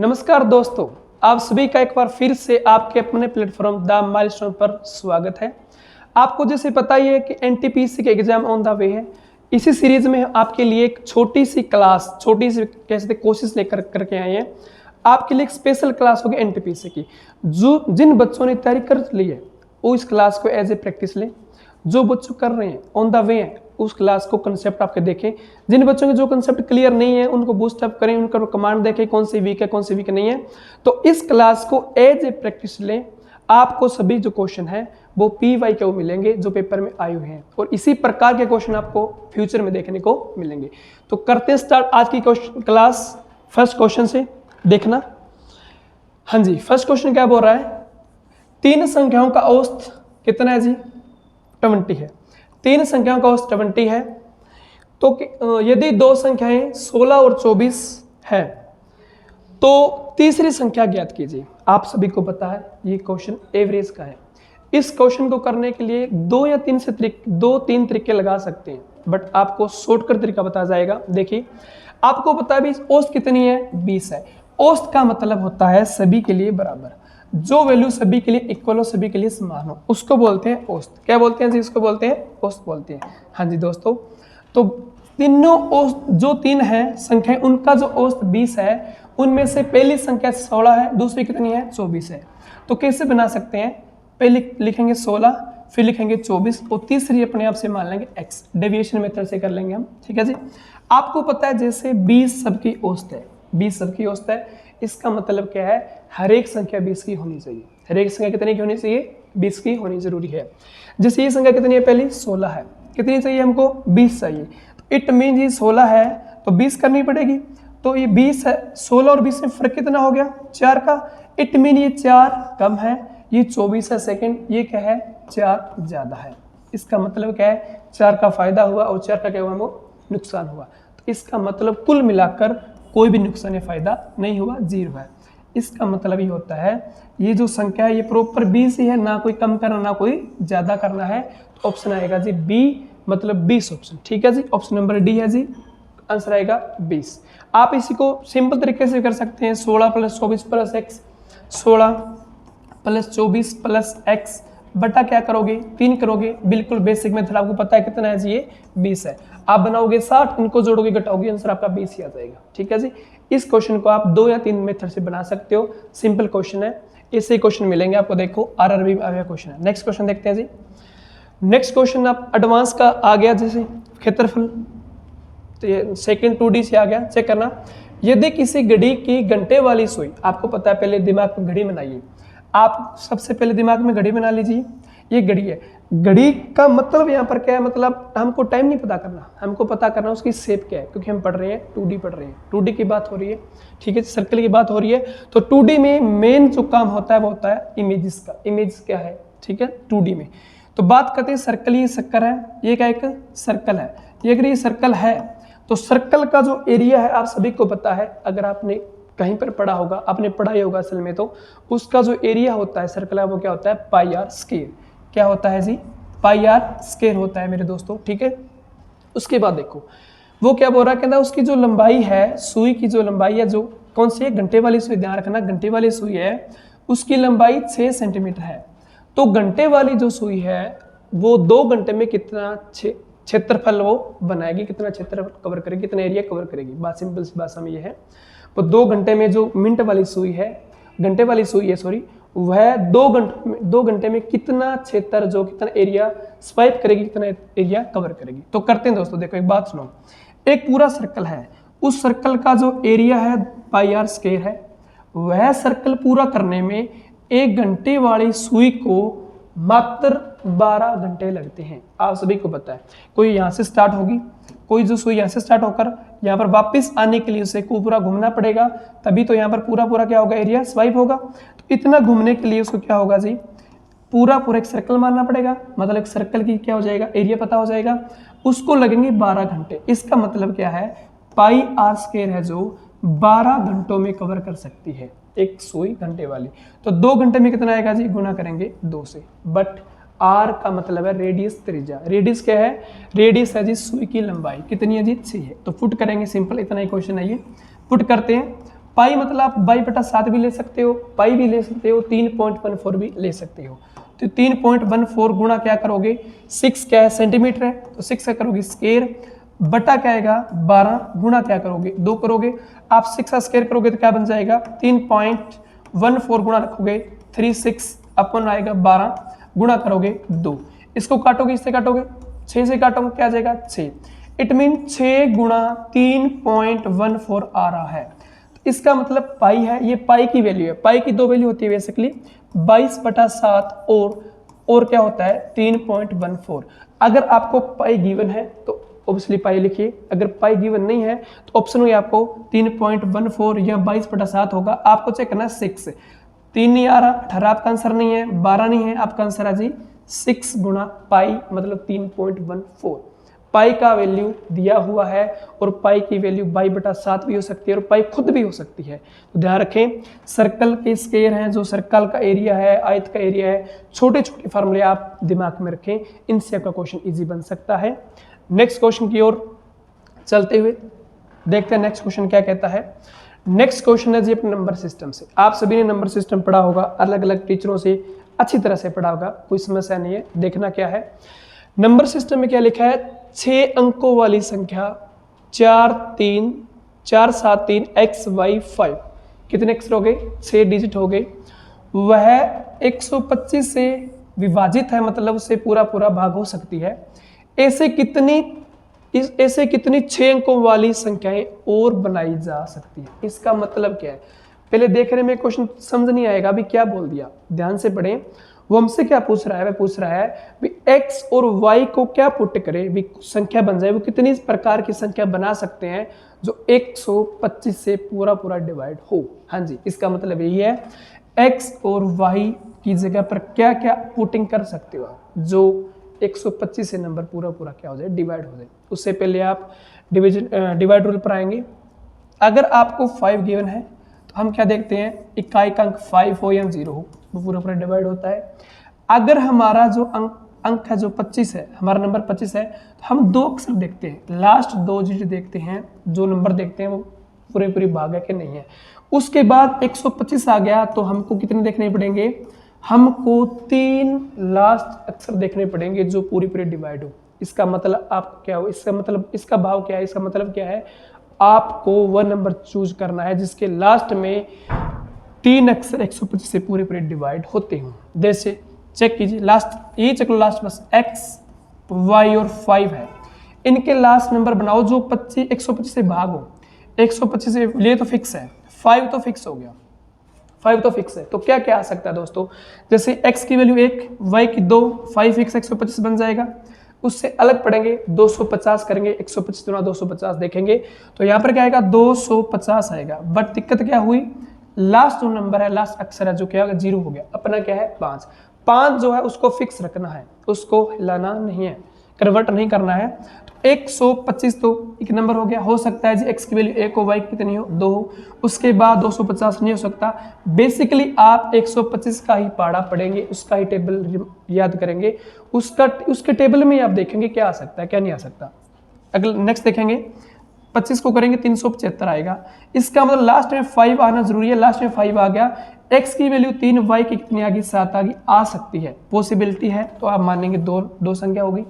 नमस्कार दोस्तों, आप सभी का एक बार फिर से आपके अपने प्लेटफॉर्म द माइलस्टोन पर स्वागत है। आपको जैसे पता ही है कि एनटीपीसी के एग्जाम ऑन द वे है। इसी सीरीज में आपके लिए एक छोटी सी कैसे कोशिश लेकर करके आए हैं। आपके लिए एक स्पेशल क्लास होगी एनटीपीसी की। जो जिन बच्चों ने तैयारी कर ली है वो इस क्लास को एज ए प्रैक्टिस लें। जो बच्चों कर रहे हैं ऑन द वे हैं उस क्लास को कंसेप्ट आपके देखें। जिन बच्चों के जो कंसेप्ट क्लियर नहीं है उनको बूस्ट अप करें, उनका कमांड देखें कौन सी वीक है कौन सी वीक नहीं है। तो इस क्लास को एज ए प्रैक्टिस लें। आपको सभी जो क्वेश्चन है वो PY के वो मिलेंगे जो पेपर में आए हुए हैं और इसी प्रकार के क्वेश्चन आपको फ्यूचर में देखने को मिलेंगे। तो करते हैं स्टार्ट आज की क्लास फर्स्ट क्वेश्चन से। देखना, हाँ जी, फर्स्ट क्वेश्चन क्या बोल रहा है, तीन संख्याओं का औसत कितना है जी? 20 है। तीन संख्याओं का औसत 20 है। तो यदि दो संख्याएं 16 और 24 है तो तीसरी संख्या ज्ञात कीजिए। आप सभी को पता है ये क्वेश्चन एवरेज का है। इस क्वेश्चन को करने के लिए दो तीन तरीके लगा सकते हैं, बट आपको शॉर्टकट तरीका बताया जाएगा। देखिए, आपको पता है औसत कितनी है? 20 है। औसत का मतलब होता है सभी के लिए बराबर, जो वैल्यू सभी के लिए इक्वल हो, सभी के लिए समान हो, उसको बोलते हैं औसत। क्या बोलते हैं जी? उसको बोलते हैं औसत बोलते हैं। हाँ जी दोस्तों, तो तीनों औसत जो तीन है संख्या, उनका जो औसत 20 है, उनमें से पहली संख्या 16 है, दूसरी कितनी है? 24 है। तो कैसे बना सकते हैं? पहले लिखेंगे 16, फिर लिखेंगे 24 और तीसरी अपने आप से मान लेंगे x। डेविएशन मेथड से कर लेंगे हम, ठीक है जी। आपको पता है जैसे 20 सबकी औसत है, 20 सबकी औसत है, इसका मतलब क्या है? हर एक संख्या 20 की होनी चाहिए। हर एक संख्या कितनी की होनी चाहिए? 20 की होनी जरूरी है। जैसे ये संख्या कितनी है? पहली 16 है। कितनी चाहिए हमको? 20 चाहिए। तो इट मीन ये 16 है तो 20 करनी पड़ेगी। तो ये 20 है, 16 और 20 में फर्क कितना हो गया? 4 का। इट मीन ये 4 कम है, ये 24 है सेकेंड, ये क्या है? 4 ज्यादा है। इसका मतलब क्या है? 4 का फायदा हुआ और 4 का क्या हुआ? वो नुकसान हुआ। तो इसका मतलब कुल मिलाकर कोई भी नुकसान या फायदा नहीं हुआ, 0 है। इसका मतलब ये होता है ये जो संख्या है ये प्रॉपर 20 ही है, ना कोई कम करना ना कोई ज्यादा करना है। तो ऑप्शन आएगा जी बी, मतलब 20 ऑप्शन, ठीक है जी। ऑप्शन नंबर डी है जी, आंसर आएगा 20। आप इसी को सिंपल तरीके से कर सकते हैं, 16 + 24 + x, 16 + 24 + x बटा क्या करोगे? 3 करोगे। बिल्कुल बेसिक मेथड, आपको पता है कितना है जी? ये 20 है। आप बनाओगे 60, इनको जोड़ोगे घटाओगे, आंसर आपका 20 ही आ जाएगा, ठीक है जी। इस क्वेश्चन को आप 2 या 3 मेथड से बना सकते हो। सिंपल क्वेश्चन है, इससे क्वेश्चन मिलेंगे आपको। देखो RRB में आया क्वेश्चन है। नेक्स्ट क्वेश्चन देखते हैं जी। नेक्स्ट क्वेश्चन आप एडवांस का आ गया, जैसे क्षेत्रफल, तो ये सेकंड 2D से आ गया। चेक करना, यदि किसी घड़ी की घंटे वाली सुई, आपको पता है पहले दिमाग में घड़ी बनाइए। आप सबसे पहले दिमाग में घड़ी बना लीजिए। ये घड़ी है। घड़ी का मतलब यहाँ पर क्या है? मतलब हमको टाइम नहीं पता करना, हमको पता करना उसकी शेप क्या है, क्योंकि हम पढ़ रहे हैं 2D पढ़ रहे हैं, 2D की बात हो रही है, ठीक है। सर्कल की बात हो रही है। तो 2D में मेन जो काम होता है वो होता है इमेजेस का। इमेज क्या है? ठीक है, 2D में। तो बात करते हैं सर्कल, ये सर्कल है, ये क्या एक सर्कल है। ये अगर ये सर्कल है तो सर्कल का जो एरिया है आप सभी को पता है, अगर आपने कहीं पर पढ़ा होगा, आपने पढ़ा ही होगा असल में, तो उसका जो एरिया होता है सर्कल का वो क्या होता है? πr²। क्या होता है जी? πr² होता है मेरे दोस्तों, ठीक है। उसके बाद देखो वो क्या बोल रहा है, कहता है उसकी जो लंबाई है, सुई की जो लंबाई है, जो कौन सी है? घंटे वाली सुई। ध्यान रखना, घंटे वाली सुई है, उसकी लंबाई 6 सेंटीमीटर है। तो घंटे वाली जो सुई है वो 2 घंटे में कितना क्षेत्रफल वो बनाएगी, कितना क्षेत्र कवर करेगी, कितना एरिया कवर करेगी। बात सिंपल सी भाषा में ये है। वो 2 घंटे में जो मिनट वाली सुई है, घंटे वाली सुई है सॉरी, वह 2 घंटे में कितना क्षेत्र, जो कितना एरिया स्वाइप करेगी, कितना एरिया कवर करेगी। तो करते हैं दोस्तों, देखो एक बात सुनो, एक पूरा सर्कल है, उस सर्कल का जो एरिया है πr² है, वह सर्कल पूरा करने में 1 घंटे वाली सुई को मात्र 12 घंटे लगते हैं। आप सभी को पता है। कोई यहाँ से स्टार्ट होगी, कोई जो सुई यहाँ से स्टार्ट होकर यहाँ पर वापस आने के लिए उसे को पूरा घूमना पड़ेगा, तभी तो यहाँ पर पूरा क्या होगा? एरिया स्वाइप होगा। तो इतना घूमने के लिए उसको क्या होगा जी? पूरा एक सर्कल मारना पड़ेगा, मतलब एक सर्कल की क्या हो जाएगा? एरिया पता हो जाएगा। उसको लगेंगे 12 घंटे। इसका मतलब क्या है? πr² है जो 12 घंटों में कवर कर सकती है एक सुई घंटे वाली। तो 2 घंटे में कितना आएगा जी? गुना करेंगे 2 से। बट आर का मतलब है रेडियस, त्रिज्या। रेडियस क्या है? रेडियस है जी सुई की लंबाई। कितनी है जी? 6 है। तो पुट करेंगे, सिंपल इतना ही क्वेश्चन है ये। पुट करते हैं पाई मतलब आप 22/7 भी ले सकते हो, पाई भी ले सकते हो, 3.14 भी ले सकते हो। तो 3.14 गुणा क्या करोगे, 6 क्या है सेंटीमीटर है, तो 6 का करोगे स्क्वायर, बटा क्या आएगा 12, गुणा क्या करोगे 2 करोगे। आप 6 का स्क्वायर करोगे तो क्या बन जाएगा 3.14 गुणा रखोगे 36 अपन आएगा 12, गुणा करोगे 2, इसको काटोगे, इससे काटोगे 6 से काटोगे क्या आ जाएगा 6। इट मीन 6 गुणा 3.14 आ रहा है। तो इसका मतलब पाई है, ये पाई की वैल्यू है। पाई की दो वैल्यू होती है बेसिकली 22/7 और क्या होता है 3.14। अगर आपको पाई गिवन है तो ऑब्वियसली पाई लिखिए, अगर पाई गिवन नहीं है तो ऑप्शन में आपको 3.14 या 22/7 होगा। आपको चेक करना 6, 3 नहीं आ रहा, 18 आपका आंसर नहीं है, 12 नहीं है, आपका आंसर है जी 6 गुणा पाई मतलब 3.14। पाई का वैल्यू दिया हुआ है और पाई की वैल्यू 22/7 भी हो सकती है और पाई खुद भी हो सकती है। तो ध्यान रखें, सर्कल के स्क्वायर हैं, जो सर्कल का एरिया है, आयत का एरिया है, छोटे छोटे फार्मूले आप दिमाग में रखें, इनसे आपका क्वेश्चन इजी बन सकता है। नेक्स्ट क्वेश्चन की ओर चलते हुए देखते हैं नेक्स्ट क्वेश्चन क्या कहता है। नेक्स्ट क्वेश्चन है जी अपने नंबर सिस्टम से। आप सभी ने नंबर सिस्टम पढ़ा होगा, अलग अलग टीचरों से अच्छी तरह से पढ़ा होगा, कोई समस्या नहीं है। देखना क्या है नंबर सिस्टम में क्या लिखा है, 6 अंकों वाली संख्या 4 3 4 7 3 x y 5, कितने अक्षर हो गए 6 डिजिट हो गए, वह 125 से विभाजित है, मतलब उससे पूरा पूरा भाग हो सकती है। ऐसे कितनी 6 अंकों वाली संख्याएं और बनाई जा सकती है। इसका मतलब क्या है, पहले देखने में क्वेश्चन समझ नहीं आएगा, अभी क्या बोल दिया ध्यान से पढ़ें। वो हमसे क्या पूछ रहा है, वह पूछ रहा है भी x और y को क्या पुट करे, भी संख्या बन जाए, वो कितनी प्रकार की संख्या बना सकते हैं जो 125 से पूरा पूरा डिवाइड हो। हाँ जी, इसका मतलब यही है x और y की जगह पर क्या क्या पुटिंग कर सकते हो जो 125 से नंबर पूरा पूरा क्या हो जाए डिवाइड हो जाए। उससे पहले आप डिवाइड रूल पर आएंगे। अगर आपको 5 गिवन है तो हम क्या देखते हैं, इकाई का अंक 5 हो या 0 हो वो पूरा पूरा डिवाइड होता है। अगर हमारा जो अंक है जो 25 है, हमारा नंबर 25 है, तो हम 2 अक्षर देखते हैं, लास्ट 2 डिजिट देखते हैं, जो नंबर देखते हैं वो पूरे पूरी भाग है कि नहीं है। उसके बाद 125 आ गया तो हमको कितने देखने पड़ेंगे, हमको 3 लास्ट अक्षर देखने पड़ेंगे जो पूरी पूरी डिवाइड हो। इसका मतलब आपको क्या हो, इसका मतलब इसका भाव क्या है, इसका मतलब क्या है, आपको वह नंबर चूज करना है जिसके लास्ट में 3 अक्षर 125 से पूरे पूरे डिवाइड होते हों। जैसे चेक कीजिए, लास्ट ये चेक लो, लास्ट बस x y और 5 है, इनके लास्ट नंबर बनाओ जो 125 से भाग हो। 125 से ये तो फिक्स है, 5 तो फिक्स हो गया, 5 तो फिक्स है। तो क्या क्या आ सकता है दोस्तों, जैसे x की वैल्यू 1, y की 2, 5 फिक्स 125 बन जाएगा। उससे अलग पढ़ेंगे 250 करेंगे, 125 गुना 250 देखेंगे तो यहाँ पर क्या आएगा 250 आएगा। बट दिक्कत क्या हुई, लास्ट जो नंबर है, लास्ट अक्षर है जो क्या होगा 0 हो गया, अपना क्या है 5। 5 जो है उसको फिक्स रखना है, उसको हिलाना नहीं है, कन्वर्ट नहीं करना है। तो 125 तो एक नंबर हो गया, हो सकता है जी x की वैल्यू 1 हो, y कितनी हो 2 हो, उसके बाद 250 नहीं हो सकता। बेसिकली आप 125 का ही पढ़ा पढ़ेंगे, उसका ही टेबल याद करेंगे, उसके टेबल में आप देखेंगे क्या आ सकता है क्या नहीं आ सकता। अगले नेक्स्ट देखेंगे 25 को करेंगे 375 आएगा। इसका मतलब लास्ट में 5 आना जरूरी है, लास्ट में 5 आ गया, x की वैल्यू 3, y की कितनी आ गई 7 आ गई, आ सकती है, पॉसिबिलिटी है, तो आप मानेंगे दो संख्या होगी।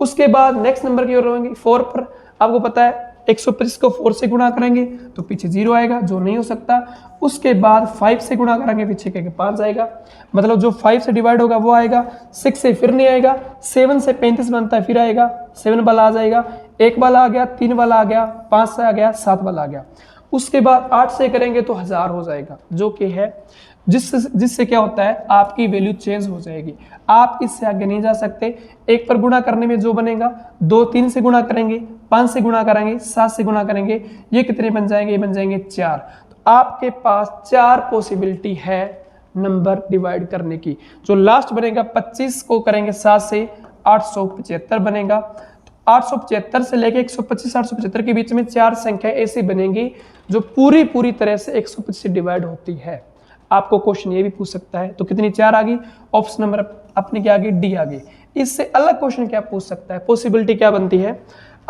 उसके बाद नेक्स्ट नंबर की ओर रहेंगे 4 पर। आपको पता है 125 को 4 से गुणा करेंगे तो पीछे 0 आएगा, जो नहीं हो सकता। उसके बाद 5 से गुणा करेंगे, पीछे के 5 आएगा, मतलब जो 5 से डिवाइड होगा वो आएगा। 6 से फिर नहीं आएगा, 7 से 35 बनता है फिर आएगा, 7 वाला आ जाएगा, 1 वाला आ गया, 3 वाला आ गया, 5 से आ गया, 7 वाला आ गया। उसके बाद 8 से करेंगे तो 1000 हो जाएगा, जो कि है जिससे क्या होता है आपकी वैल्यू चेंज हो जाएगी, आप इससे आगे नहीं जा सकते। 1 पर गुणा करने में जो बनेगा 2 3 से गुणा करेंगे, 5 से गुणा करेंगे, 7 से गुणा करेंगे, ये कितने बन जाएंगे, ये बन जाएंगे 4। तो आपके पास 4 पॉसिबिलिटी है नंबर डिवाइड करने की। जो लास्ट बनेगा 25 को करेंगे 7 से 875 बनेगा। 875 से लेके 125 875 के बीच में 4 संख्या ऐसी बनेंगी जो पूरी तरह से 125 से डिवाइड होती है। आपको क्वेश्चन ये भी पूछ सकता है, तो कितनी 4 आ गई, ऑप्शन नंबर अपनी क्या आ गई, डी आ गई। इससे अलग क्वेश्चन क्या पूछ सकता है, पॉसिबिलिटी क्या बनती है,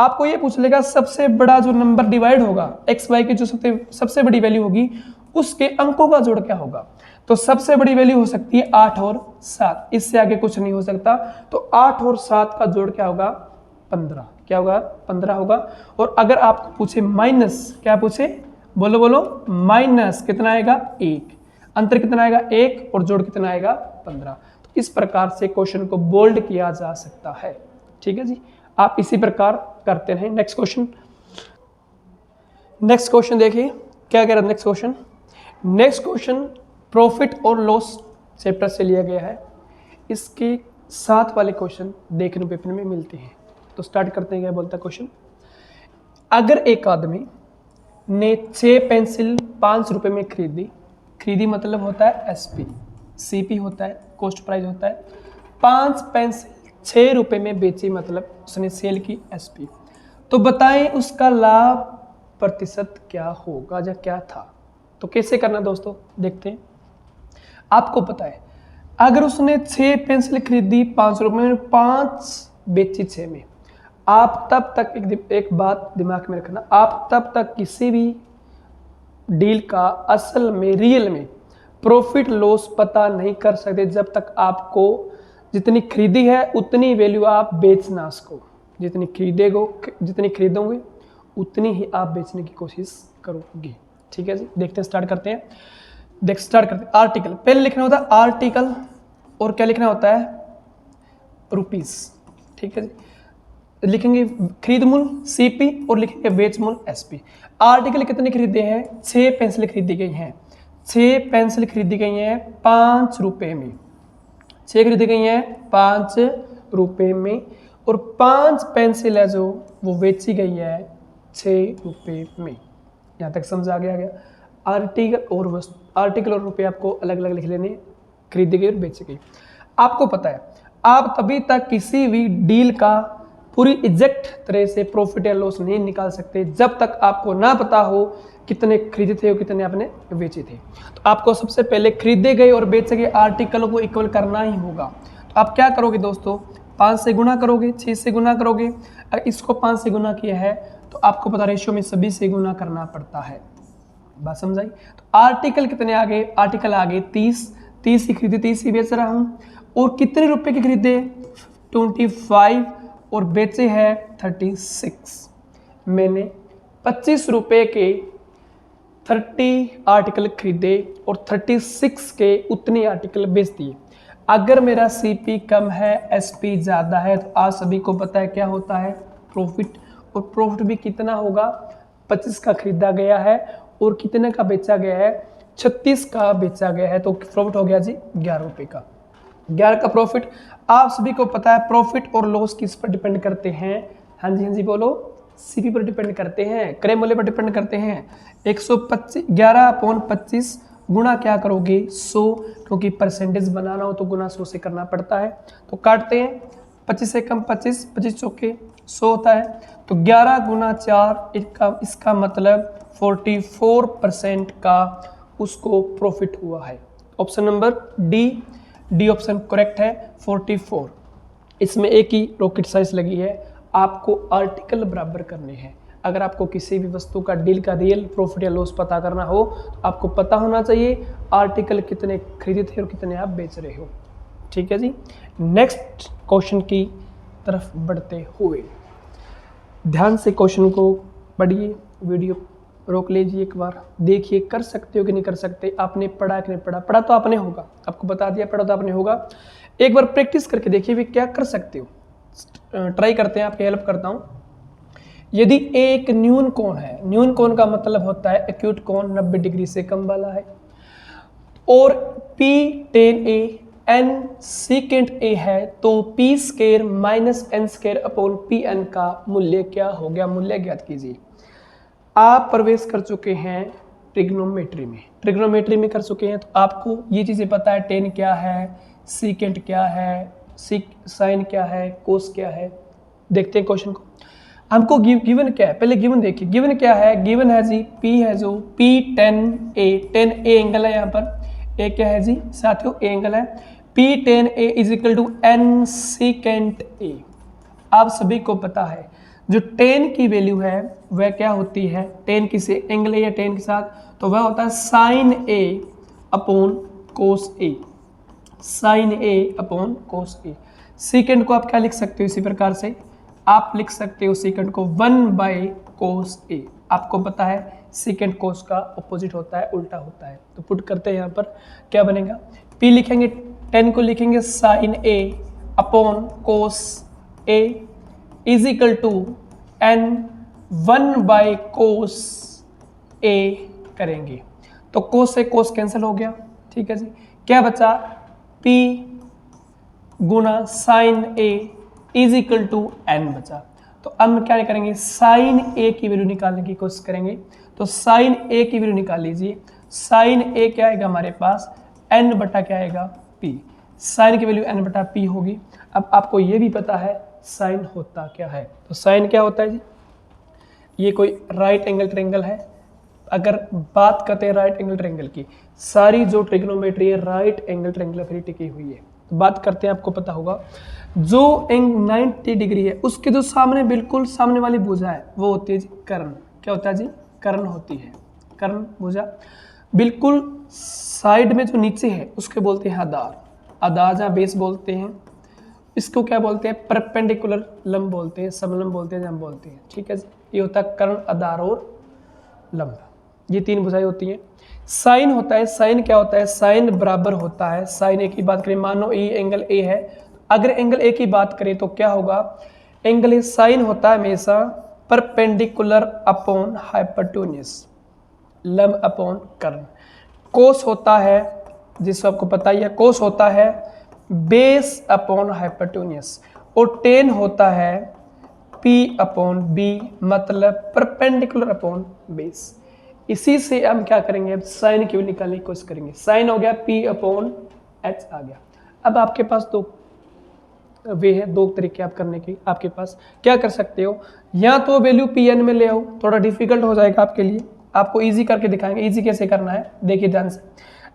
आपको ये पूछ लेगा सबसे बड़ा जो नंबर डिवाइड होगा एक्स वाई की जो सबसे बड़ी वैल्यू होगी उसके अंकों का जोड़ क्या होगा। तो सबसे बड़ी वैल्यू हो सकती है 8 और 7, इससे आगे कुछ नहीं हो सकता। तो 8 और 7 का जोड़ क्या होगा 15, क्या होगा 15 होगा। और अगर आपको पूछे माइनस, क्या पूछे बोलो बोलो, माइनस कितना आएगा 1, अंतर कितना आएगा 1 और जोड़ कितना आएगा 15। तो इस प्रकार से क्वेश्चन को बोल्ड किया जा सकता है। ठीक है जी, आप इसी प्रकार करते रहें। नेक्स्ट क्वेश्चन देखिए क्या कह रहा है next question. Next question profit और लॉस चैप्टर से लिया गया है। इसके 7 वाले क्वेश्चन देखने पेपर में मिलते हैं। तो स्टार्ट करते हैं। क्या बोलता है क्वेश्चन, अगर एक आदमी ने 6 पेंसिल 5 रुपए में खरीदी मतलब होता है एसपी, सीपी होता है कॉस्ट प्राइस होता है, 5 पेंसिल 6 रुपए में बेची मतलब उसने सेल की एसपी। तो बताएं उसका लाभ प्रतिशत क्या होगा या क्या था। तो कैसे करना दोस्तों देखते हैं। आपको पता है अगर उसने 6 पेंसिल खरीदी 5 रुपए में, 5 बेची 6 में, आप तब तक एक बात दिमाग में रखना, आप तब तक किसी भी डील का असल में रियल में प्रॉफिट लॉस पता नहीं कर सकते जब तक आपको जितनी खरीदी है उतनी वैल्यू आप बेच ना सको। जितनी खरीदोगे उतनी ही आप बेचने की कोशिश करोगे। ठीक है जी, देखते हैं स्टार्ट करते हैं। आर्टिकल पहले लिखना होता है आर्टिकल और क्या लिखना होता है रुपीस। ठीक है जी, लिखेंगे खरीद मूल्य सीपी और लिखेंगे बेच मूल्य एसपी। आर्टिकल कितने खरीदे हैं 6 पेंसिल खरीदी गई हैं, 6 पेंसिल खरीदी गई हैं 5 रुपए में, 6 खरीदी गई हैं 5 रुपए में और 5 पेंसिल है जो वो बेची गई है 6 रुपए में। यहाँ तक समझ आ गया। आर्टिकल और रुपए आपको अलग अलग लिख लेने, खरीदी गई और बेची गई। आपको पता है आप तभी तक किसी भी डील का पूरी एग्जैक्ट तरह से प्रॉफिट या लॉस नहीं निकाल सकते जब तक आपको ना पता हो कितने खरीदे थे और कितने आपने बेचे थे। तो आपको सबसे पहले खरीदे गए और बेचे गए आर्टिकल को इक्वल करना ही होगा। तो आप क्या करोगे दोस्तों, 5 से गुना करोगे, 6 से गुना करोगे। अगर इसको 5 से गुना किया है तो आपको पता रेशियो में सभी से गुना करना पड़ता है। बात समझाई। तो आर्टिकल कितने आ गए, आर्टिकल आ गए 30 ही खरीदे 30 ही बेच रहा हूँ। और कितने रुपए के खरीदे 25 और बेचे हैं 36। मैंने 25 रुपए के 30 आर्टिकल खरीदे और 36 के उतने आर्टिकल बेच दिए। अगर मेरा सीपी कम है एसपी ज़्यादा है तो आप सभी को पता है क्या होता है प्रॉफिट। और प्रॉफिट भी कितना होगा 25 का खरीदा गया है और कितने का बेचा गया है 36 का बेचा गया है। तो प्रॉफिट हो गया जी 11 रुपये का, 11 का प्रॉफिट। आप सभी को पता है प्रॉफिट और लॉस किस पर डिपेंड करते हैं। हाँ जी बोलो, सीपी पर डिपेंड करते हैं, क्रय मूल्य पर डिपेंड करते हैं। 125 11/25 गुणा क्या करोगे 100, क्योंकि परसेंटेज बनाना हो तो गुना 100 से करना पड़ता है। तो काटते हैं 25 से कम 25, 25 चौके 100 होता है। तो 11 गुना 4 इसका मतलब 44% का उसको प्रॉफिट हुआ है। Option number D option correct है 44। इसमें एक ही रॉकेट साइंस लगी है, आपको आर्टिकल बराबर करने हैं। अगर आपको किसी भी वस्तु का डील का रियल प्रॉफिट या लॉस पता करना हो तो आपको पता होना चाहिए आर्टिकल कितने खरीदे थे और कितने आप बेच रहे हो। ठीक है जी, नेक्स्ट क्वेश्चन की तरफ बढ़ते हुए ध्यान से क्वेश्चन को पढ़िए, वीडियो रोक लीजिए, एक बार देखिए कर सकते हो कि नहीं कर सकते। आपने पढ़ा कि नहीं पढ़ा तो आपने होगा, आपको बता दिया पढ़ा तो आपने होगा। एक बार प्रैक्टिस करके देखिए भी क्या कर सकते हो। ट्राई करते हैं, आपकी हेल्प करता हूँ। यदि एक न्यून कोण है, न्यून कोण का मतलब होता है एक्यूट कोण 90 डिग्री से कम वाला है, और P10A n सेकेंड a है, तो P² - n²/Pn का मूल्य क्या हो गया, मूल्य ज्ञात कीजिए। आप प्रवेश कर चुके हैं ट्रिग्नोमेट्री में कर चुके हैं, तो आपको ये चीज़ें पता है टेन क्या है, सीकेंट क्या है, साइन क्या है, कोस क्या है। देखते हैं क्वेश्चन को। हमको गिवन क्या है, पहले गिवन देखिए। गिवन क्या है, गिवन है जी P है जो P10A, 10A एंगल है यहाँ पर। A क्या है जी साथियों, A एंगल है। P10A = n second A। आप सभी को पता है जो टेन की वैल्यू है वह क्या होती है, टेन किसे एंगल ए या टेन के साथ, तो वह होता है sign a upon cos A, sign a upon cos ए। सीकेंड को आप क्या लिख सकते हो इसी प्रकार से, आप लिख सकते हो सीकेंड को 1 कोस ए। आपको पता है सीकेंड कोस का ऑपोजिट होता है, उल्टा होता है। तो पुट करते हैं यहाँ पर, क्या बनेगा, पी लिखेंगे, 10 को लिखेंगे sine a upon cos a is equal to n 1 cos a करेंगे। तो कोस से कोस कैंसिल हो गया, ठीक है जी। क्या बचा, P गुना sine a is equal to n बचा। तो अब हम क्या करेंगे, साइन ए की वैल्यू निकालने की कोशिश करेंगे। तो साइन ए की वैल्यू निकाल लीजिए, साइन ए क्या आएगा हमारे पास, एन बटा क्या आएगा पी, साइन की वैल्यू एन बटा पी होगी। अब आपको ये भी पता है साइन होता क्या है, तो साइन क्या होता है जी, ये कोई राइट एंगल ट्रायंगल है। अगर बात करते हैं राइट एंगल ट्रायंगल की, सारी जो ट्रिग्नोमेट्री है राइट एंगल ट्रायंगल पर ही टिकी हुई है। तो बात करते हैं, आपको पता होगा जो एंग 90 डिग्री है उसके जो सामने बिल्कुल सामने वाली भुजा है वो होती है जी कर्ण। क्या होता है जी, कर्ण होती है, कर्ण भुजा। बिल्कुल साइड में जो नीचे है उसके बोलते हैं आधार, आधार जहाँ बेस बोलते हैं, इसको क्या बोलते हैं, परपेंडिकुलर लंब बोलते हैं, समलंब बोलते हैं, जहाँ बोलते हैं, ठीक है जी। ये होता है कर्ण, आधार और लंब, ये तीन भुजाएं होती हैं। साइन होता है, साइन क्या होता है, साइन बराबर होता है, साइन ए की बात करें, मानो ये एंगल ए है, अगर एंगल ए की बात करें तो क्या होगा, एंगल ए साइन होता है हमेशा परपेंडिकुलर अपॉन हाइपोटेन्यूज, लंब अपॉन कर्ण। कोस होता है, जिसको आपको पता ही है, कोस होता है बेस अपॉन हाइपोटेन्यूज, और टेन होता है पी अपॉन बी, मतलब परपेंडिकुलर अपॉन बेस। इसी से हम क्या करेंगे, अब साइन की वैल्यू निकालने की कोशिश करेंगे। साइन हो गया पी अपॉन एच आ गया। अब आपके पास दो वे है, दो तरीके आप करने की, आपके पास क्या कर सकते हो, या तो वैल्यू पी एन में ले आओ, थोड़ा डिफिकल्ट हो जाएगा आपके लिए, आपको इजी करके दिखाएंगे, इजी कैसे करना है देखिए ध्यान से।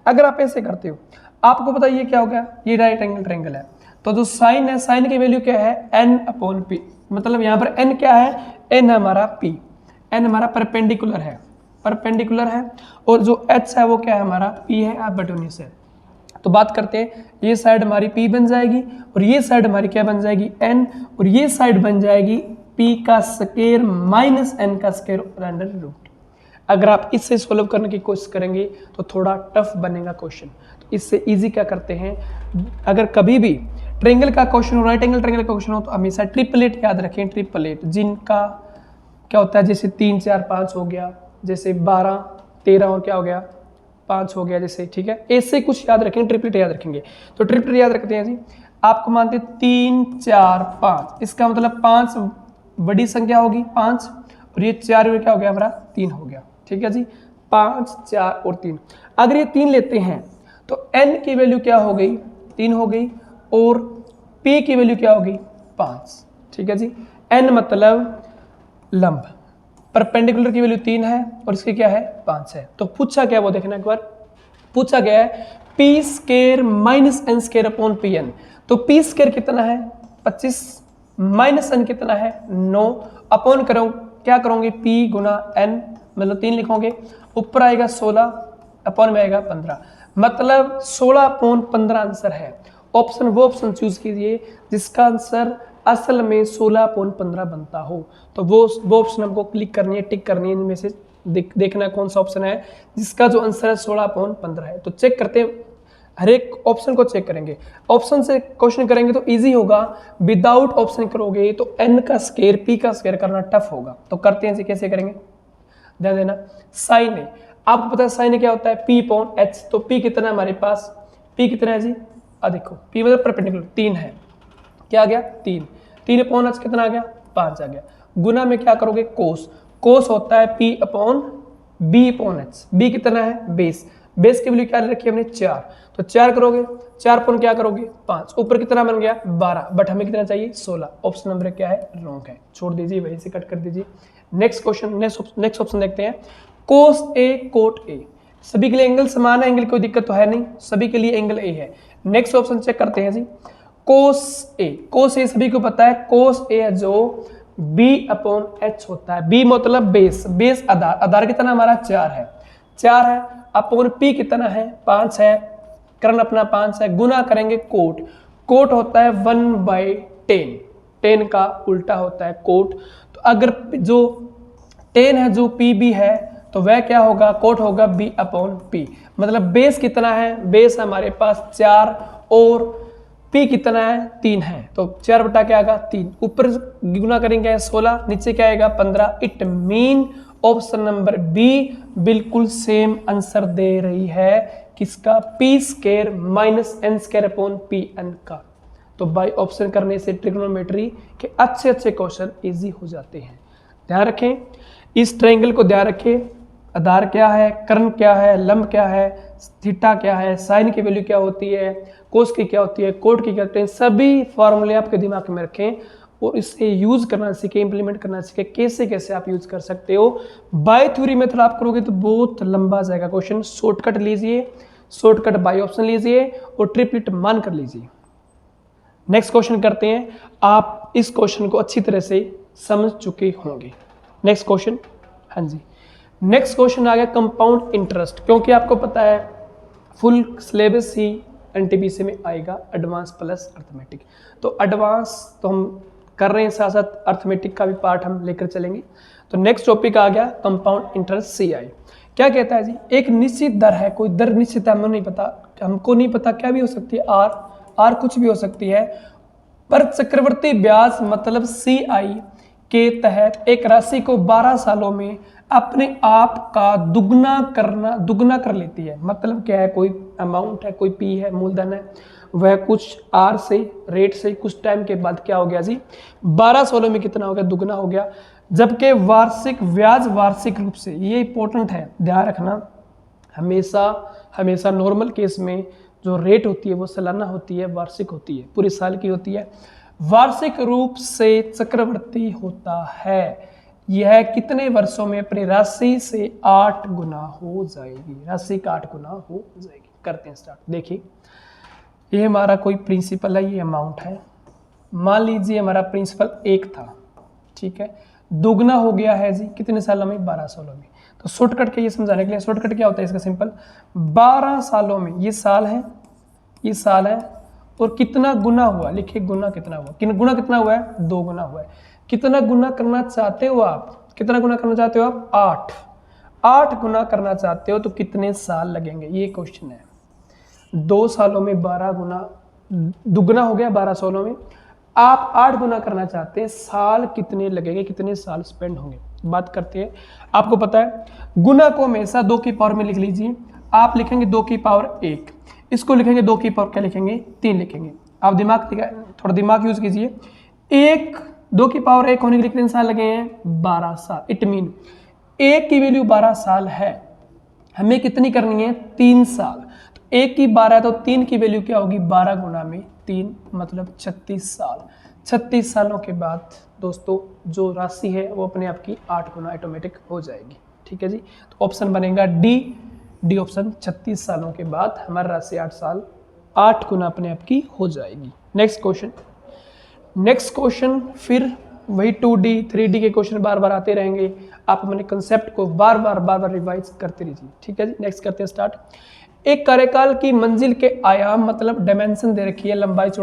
अगर आप ऐसे करते हो, आपको पता ये क्या हो गया, ये राइट एंगल ट्रायंगल है, तो जो साइन है, साइन की वैल्यू क्या है, एन अपॉन पी, मतलब यहाँ पर एन क्या है, एन हमारा पी, एन हमारा परपेंडिकुलर है, परपेंडिकुलर है, और जो एच है वो क्या है हमारा पी है, हाइपोटेन्यूज है। तो बात करते हैं, ये साइड हमारी P बन जाएगी और ये साइड हमारी क्या बन जाएगी N, और ये साइड बन जाएगी P का स्क्वायर माइनस N का स्क्वायर अंडर रूट। अगर आप इससे सॉल्व करने की कोशिश करेंगे तो थोड़ा टफ बनेगा क्वेश्चन। तो इससे इजी क्या करते हैं, अगर कभी भी ट्रायंगल का क्वेश्चन हो, राइट एंगल ट्रायंगल का क्वेश्चन हो, तो हमेशा ट्रिपलेट याद रखें, ट्रिपलेट जिनका क्या होता है, जैसे 3 4 5 हो गया, जैसे 12 13 और क्या हो गया 5 हो गया जैसे, ठीक है, ऐसे कुछ याद रखेंगे, ट्रिपलेट याद रखेंगे। तो ट्रिपलेट याद रखते हैं जी, आपको मानते 3 4 5, इसका मतलब 5 बड़ी संख्या होगी 5, और ये 4 क्या हो गया हमारा 3 हो गया, ठीक है जी, 5 4 और 3। अगर ये 3 लेते हैं तो n की वैल्यू क्या हो गई 3 हो गई, और p की वैल्यू क्या हो गई 5, ठीक है जी। n मतलब लंब, परपेंडिकुलर की वैल्यू 3 है और इसकी क्या है 5 है। तो पूछा क्या, वो देखना एक बार, पूछा गया है p square minus n square upon p n. तो पी स्क्वायर कितना है 25, माइनस एन कितना है 9, अपॉन करो क्या करोगे पी गुना एन, मतलब 3 लिखोगे, ऊपर आएगा 16, अपॉन में आएगा 15, मतलब 16/15 आंसर है। ऑप्शन वो ऑप्शन चूज कीजिए जिसका आंसर असल में 16/15 बनता हो, तो वो ऑप्शन हमको क्लिक करनी है, टिक करनी है, इनमें से देखना कौन सा ऑप्शन है जिसका जो आंसर है 16/15 है। तो चेक करते हैं, हर एक ऑप्शन को चेक करेंगे, ऑप्शन से क्वेश्चन करेंगे तो इजी होगा, विदाउट ऑप्शन करोगे तो एन का स्क्वायर पी का स्क्वायर करना टफ होगा। तो करते हैं, कैसे करेंगे ध्यान देना। साइन है, आपको पता है साइन क्या होता है पी अपॉन एच, तो पी कितना है हमारे पास, पी कितना है जी, देखो पी मतलब परपेंडिकुलर 3 है, क्या आ गया 3 अपॉन एच कितना आ गया 5 आ गया, गुना में क्या करोगे कोस, कोस होता है p upon b upon h, b कितना है बेस, बेस की वैल्यू क्या रखी हमने 4, तो 4 करोगे, 4 अपॉन क्या करोगे 5, ऊपर कितना बन गया 12, बट हमें कितना चाहिए 16, ऑप्शन नंबर क्या है रॉन्ग है, छोड़ दीजिए, वहीं से कट कर दीजिए। नेक्स्ट क्वेश्चन, नेक्स्ट ऑप्शन देखते हैं, कोस ए कोट ए, सभी के लिए एंगल समान है, एंगल कोई दिक्कत तो है नहीं, सभी के लिए एंगल ए है। नेक्स्ट ऑप्शन चेक करते हैं जी, कोस ए, कोस ए सभी को पता है, कोस ए जो B/H होता है। B मतलब बेस, बेस आधार, आधार कितना हमारा 4 है, 4 है, अपॉन P कितना है 5 है, कर्ण अपना 5 है, गुना करेंगे कोट, कोट होता है 1/10, 10 का उल्टा होता है कोट। तो अगर जो 10 है जो PB है तो वह क्या होगा, कोट होगा B/P। मतलब बेस कितना है, बेस हमारे पास 4 और P कितना है 3 है, तो 4 बटा क्या आएगा 3, ऊपर गुना करेंगे 16, नीचे क्या आएगा 15। It mean option number b बिल्कुल सेम आंसर दे रही है, किसका, P² minus N² upon Pn का। तो बाय ऑप्शन करने से ट्रिग्नोमेट्री के अच्छे अच्छे क्वेश्चन इजी हो जाते हैं। ध्यान रखें, इस ट्रायंगल को ध्यान रखें, आधार क्या है, कर्ण क्या है, लंब क्या है, थीटा क्या है, साइन की वैल्यू क्या होती है, कोस की क्या होती है, कोट की क्या होती है, सभी फॉर्मूले आपके दिमाग में रखें और इसे यूज करना सीखें, इंप्लीमेंट करना सीखें, कैसे कैसे आप यूज कर सकते हो। बाय थ्योरी मेथड आप करोगे तो बहुत लंबा जाएगा क्वेश्चन, शॉर्टकट लीजिए, शॉर्टकट बाय ऑप्शन लीजिए और ट्रिपलेट मान कर लीजिए। नेक्स्ट क्वेश्चन करते हैं, आप इस क्वेश्चन को अच्छी तरह से समझ चुके होंगे। नेक्स्ट क्वेश्चन, हाँ जी, नेक्स्ट क्वेश्चन आ गया कंपाउंड इंटरेस्ट, क्योंकि आपको पता है फुल सिलेबस ही एनटीपीसी में आएगा, एडवांस प्लस अर्थमेटिक। तो एडवांस तो हम कर रहे हैं, साथ साथ अर्थमेटिक का भी पार्ट हम लेकर चलेंगे। तो नेक्स्ट टॉपिक आ गया कंपाउंड इंटरेस्ट CI। क्या कहता है जी, एक निश्चित दर है, कोई दर निश्चित है, हमें नहीं पता, हमको नहीं पता क्या भी हो सकती है, आर कुछ भी हो सकती है, पर चक्रवर्ती ब्याज मतलब CI के तहत एक राशि को 12 सालों में अपने आप का दुगना कर लेती है। मतलब क्या है, कोई अमाउंट है, कोई P है, मूलधन है, वह कुछ R से रेट से कुछ टाइम के बाद क्या हो गया जी, 12 सालों में कितना हो गया, दुगना हो गया। जबकि वार्षिक ब्याज वार्षिक रूप से, ये इंपॉर्टेंट है, ध्यान रखना, हमेशा नॉर्मल केस में जो रेट होती है वो सालाना होती है, वार्षिक होती है, पूरे साल की होती है, वार्षिक रूप से चक्रवर्ती होता है। यह कितने वर्षों में अपनी राशि से 8 गुना हो जाएगी, राशि का 8 गुना हो जाएगी। करते हैं स्टार्ट। देखिए, ये हमारा कोई प्रिंसिपल है, ये अमाउंट है, मान लीजिए हमारा प्रिंसिपल 1 था, ठीक है, दुगना हो गया है जी कितने सालों में, 12 सालों में। तो शॉर्टकट के ये समझाने के लिए, शॉर्टकट क्या होता है इसका, सिंपल, 12 सालों में, ये साल है, ये साल है, और कितना गुना हुआ, लिखिए गुना कितना हुआ, गुना कितना हुआ है, 2 गुना हुआ है। कितना गुना करना चाहते हो आप, कितना गुना करना चाहते हो आप, 8 गुना करना चाहते हो तो कितने साल लगेंगे, ये क्वेश्चन है। 2 सालों में 12 गुना, दुगना हो गया 12 सालों में, आप 8 गुना करना चाहते हैं, साल कितने लगेंगे, कितने साल स्पेंड होंगे। बात करते हैं, आपको पता है गुना को हमेशा 2 की पावर में लिख लीजिए, आप लिखेंगे 2 की पावर 1, इसको लिखेंगे 2 की पावर क्या लिखेंगे, 3 लिखेंगे। आप थोड़ा दिमाग यूज कीजिए, 2 की पावर 1 होने के लिए कितने साल लगे हैं, 12 साल। इट मीन 1 की वैल्यू 12 साल है, हमें कितनी करनी है, 3 साल। तो 1 की 12 है तो 3 की वैल्यू क्या होगी, 12 गुना में 3 मतलब 36 साल। 36 सालों के बाद दोस्तों जो राशि है वो अपने आप की 8 गुना ऑटोमेटिक हो जाएगी। ठीक है जी, तो ऑप्शन बनेगा डी ऑप्शन। 36 सालों के बाद हमारी राशि 8 गुना अपने आप की हो जाएगी। नेक्स्ट क्वेश्चन फिर वही 2D 3D के क्वेश्चन बार बार आते रहेंगे, आप अपने कंसेप्ट को बार बार रिवाइज करते रहिए। ठीक है जी, नेक्स्ट करते हैं स्टार्ट। एक कार्यकाल की मंजिल के आयाम मतलब डायमेंशन दे रखी है, लंबाई और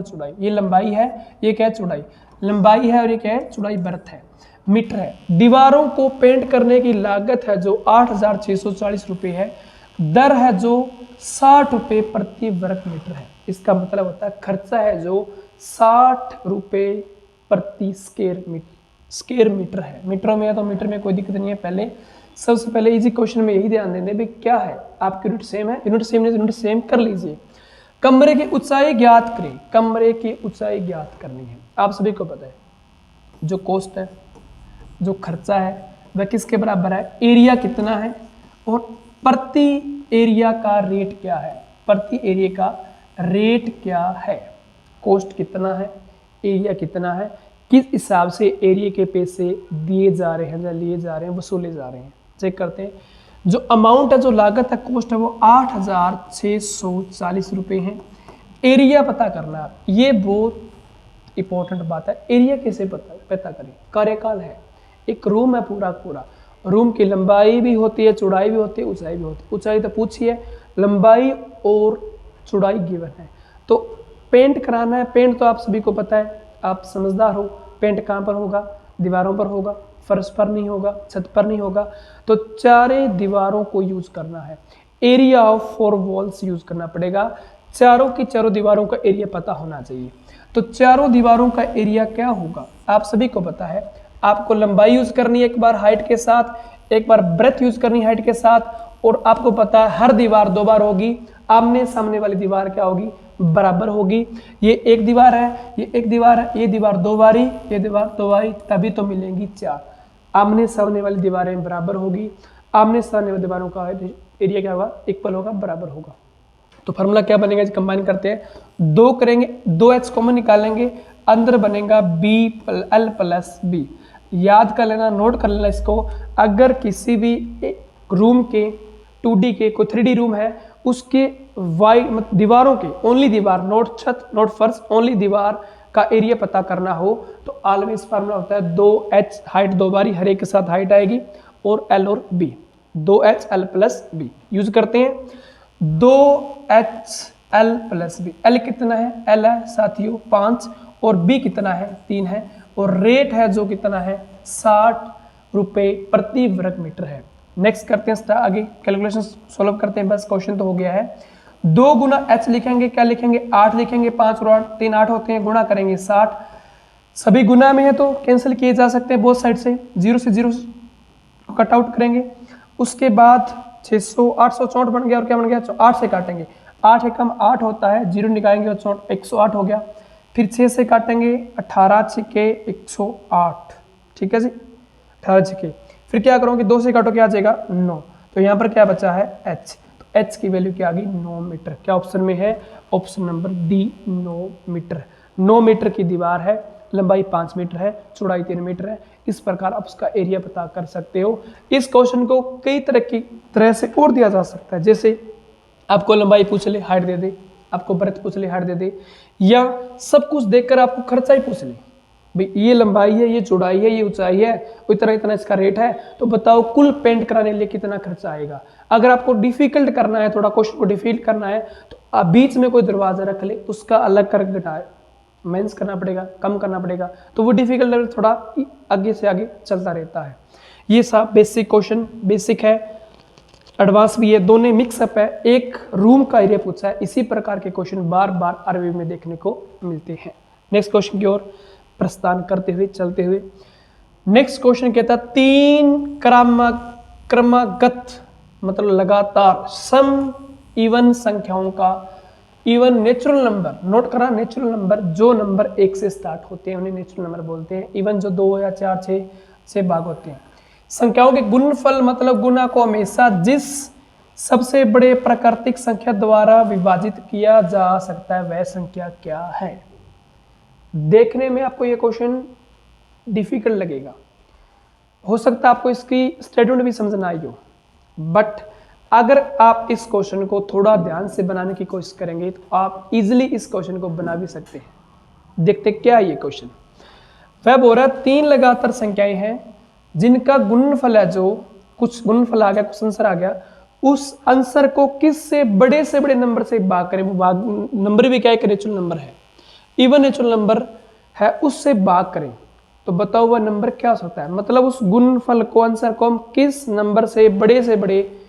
चौड़ाई। ये लंबाई है, ये क्या है, चौड़ाई, लंबाई है और ये क्या है, चौड़ाई बर्थ है, मीटर है। दीवारों को पेंट करने की लागत है जो 8,640 रुपये है, दर है जो 60 रुपये प्रति वर्ग मीटर है। इसका मतलब होता है खर्चा है जो 60 रुपये प्रति स्क्वायर मीटर है। मीटरों में है तो मीटर में कोई दिक्कत नहीं है। पहले सबसे पहले इजी क्वेश्चन में यही ध्यान देने भाई क्या है, आपकी यूनिट सेम है, यूनिट सेम कर लीजिए। कमरे की ऊंचाई ज्ञात करें, कमरे की ऊंचाई ज्ञात करनी है। आप सभी को पता है जो कॉस्ट है, जो खर्चा है वह किसके बराबर है, एरिया कितना है और प्रति एरिया का रेट क्या है, प्रति एरिया का रेट क्या है, कॉस्ट कितना है, एरिया कितना है, किस हिसाब से एरिया के पैसे दिए जा रहे हैं या लिए जा रहे हैं, वसूले जा रहे हैं। चेक करते हैं, जो अमाउंट है, जो लागत है, कॉस्ट है वो 8,640 रुपये है। एरिया पता करना है, ये बहुत इंपॉर्टेंट बात है। एरिया कैसे पता करें? कार्यकाल है, एक रूम है पूरा पूरा, रूम की लंबाई भी होती है, चौड़ाई भी होती है, ऊंचाई भी होती है। ऊंचाई तो पूछिए, लंबाई और चौड़ाई गिवन है। तो पेंट कराना है, पेंट तो आप सभी को पता है, आप समझदार हो। पेंट कहाँ पर होगा? दीवारों पर होगा, फर्श पर नहीं होगा, छत पर नहीं होगा। तो चारों दीवारों को यूज करना है। एरिया ऑफ 4 वॉल्स यूज करना पड़ेगा। चारों की चारों दीवारों का एरिया पता होना चाहिए। तो चारों दीवारों का एरिया क्या होगा? आप सभी को पता है। आपको लंबाई यूज करनी है एक बार हाइट के साथ, एक बार ब्रेथ यूज करनी है हाइट के साथ, और आपको पता है हर दीवार 2 बार होगी। आमने सामने वाली दीवार क्या होगी? बराबर होगी। ये एक दीवार है, ये एक दीवार है, ये दीवार 2 बारी, ये दीवार 2 बारी, तभी तो मिलेंगी 4। आमने सामने वाली दीवारें बराबर होगी। आमने सामने वाली दीवारों का एरिया क्या होगा? इक्वल होगा, बराबर होगा। तो फार्मूला क्या बनेगा? कंबाइन करते हैं, 2 करेंगे, 2h कॉमन निकालेंगे, अंदर बनेगा BL + B। याद कर लेना, नोट कर लेना इसको। अगर किसी भी रूम के 2D के कोई 3D रूम है, उसके दीवारों के, ओनली दीवार, नोट छत नोट फर्श, ओनली दीवार का एरिया पता करना हो तो ऑलवेज फार्मूला होता है 2h, हाइट 2 बारी, हर एक के साथ हाइट आएगी, और L और B, 2HL + B यूज करते हैं। 2HL + B। L कितना है? L है साथियों 5, और B कितना है? 3 है, और रेट है जो कितना है? 60 रुपये प्रति वर्ग मीटर है। नेक्स्ट करते हैं, आगे कैलकुलेशन सॉल्व करते हैं। बस क्वेश्चन तो हो गया है। 2 × H लिखेंगे, क्या लिखेंगे? 8 लिखेंगे, 5 और 8, 3 8 होते हैं, गुणा करेंगे 60। सभी गुना में है तो कैंसिल किए जा सकते हैं बोथ साइड से, 0 से 0 कट आउट करेंगे। उसके बाद 600, 864 बन गया, और क्या बन गया? 8 से काटेंगे, 8 एकम 8 होता है, 0 निकालेंगे और 108 हो गया। फिर 6 से काटेंगे, 18 6 108, ठीक है जी, 18 6। फिर क्या करोगे? 2 से काटो, क्या आ जाएगा? 9। तो यहाँ पर क्या बचा है? H। तो H की वैल्यू क्या आ गई? 9 मीटर। क्या ऑप्शन में है? Option number D, 9 metre. 9 metre की दीवार है, लंबाई 5 मीटर है, चौड़ाई 3 मीटर है। इस प्रकार आप उसका एरिया पता कर सकते हो। इस क्वेश्चन को कई तरह से और दिया जा सकता है, जैसे आपको लंबाई पूछ ले, हाइट दे दे, आपको ब्रेथ पूछ ले, हाइट दे दे, या सब कुछ देखकर आपको खर्चा ही पूछ ले, भाई ये लंबाई है, ये चौड़ाई है, ये ऊंचाई है, इतना इतना इसका रेट है, तो बताओ कुल पेंट कराने के लिए कितना खर्चा आएगा। अगर आपको डिफिकल्ट करना है, थोड़ा क्वेश्चन को डिफिकल्ट करना है, तो आप बीच में कोई दरवाजा रख ले, उसका अलग करके घटाए मेंस करना पड़ेगा, कम करना पड़ेगा, तो वो डिफिकल्ट लेवल थोड़ा आगे से आगे चलता रहता है। ये सब बेसिक क्वेश्चन, बेसिक है, एडवांस भी है, दोनों मिक्सअप है। एक रूम का एरिया पूछा है, इसी प्रकार के क्वेश्चन बार बार आरबी में देखने को मिलते हैं। नेक्स्ट क्वेश्चन की ओर प्रस्थान करते हुए चलते हुए, नेक्स्ट क्वेश्चन कहता है 3 क्रमागत मतलब लगातार सम इवन संख्याओं का, इवन नेचुरल नंबर, नोट करा नेचुरल नंबर, जो नंबर 1 से स्टार्ट होते हैं उन्हें नेचुरल नंबर बोलते हैं। इवन जो 2 या 4 6 से भाग होते हैं। संख्याओं के गुणनफल मतलब गुना को हमेशा जिस सबसे बड़े प्राकृतिक संख्या द्वारा विभाजित किया जा सकता है वह संख्या क्या है। देखने में आपको यह क्वेश्चन डिफिकल्ट लगेगा, हो सकता है आपको इसकी स्टेटमेंट भी समझ ना आई हो, बट अगर आप इस क्वेश्चन को थोड़ा ध्यान से बनाने की कोशिश करेंगे तो आप इजीली इस क्वेश्चन को बना भी सकते हैं। देखते क्या है ये क्वेश्चन। वह बोल रहा है 3 लगातार संख्याएं हैं जिनका गुणनफल है, जो कुछ गुणनफल आ गया, कुछ आंसर आ गया, उस आंसर को किस से बड़े नंबर से भाग करें। वो भाग नंबर भी क्या है? नेचुरल नंबर है, इवन नेचुरल नंबर है, उससे भाग करें। तो बताओ वह नंबर क्या हो सकता है। मतलब उस गुणनफल को, आंसर को हम किस नंबर से बड़े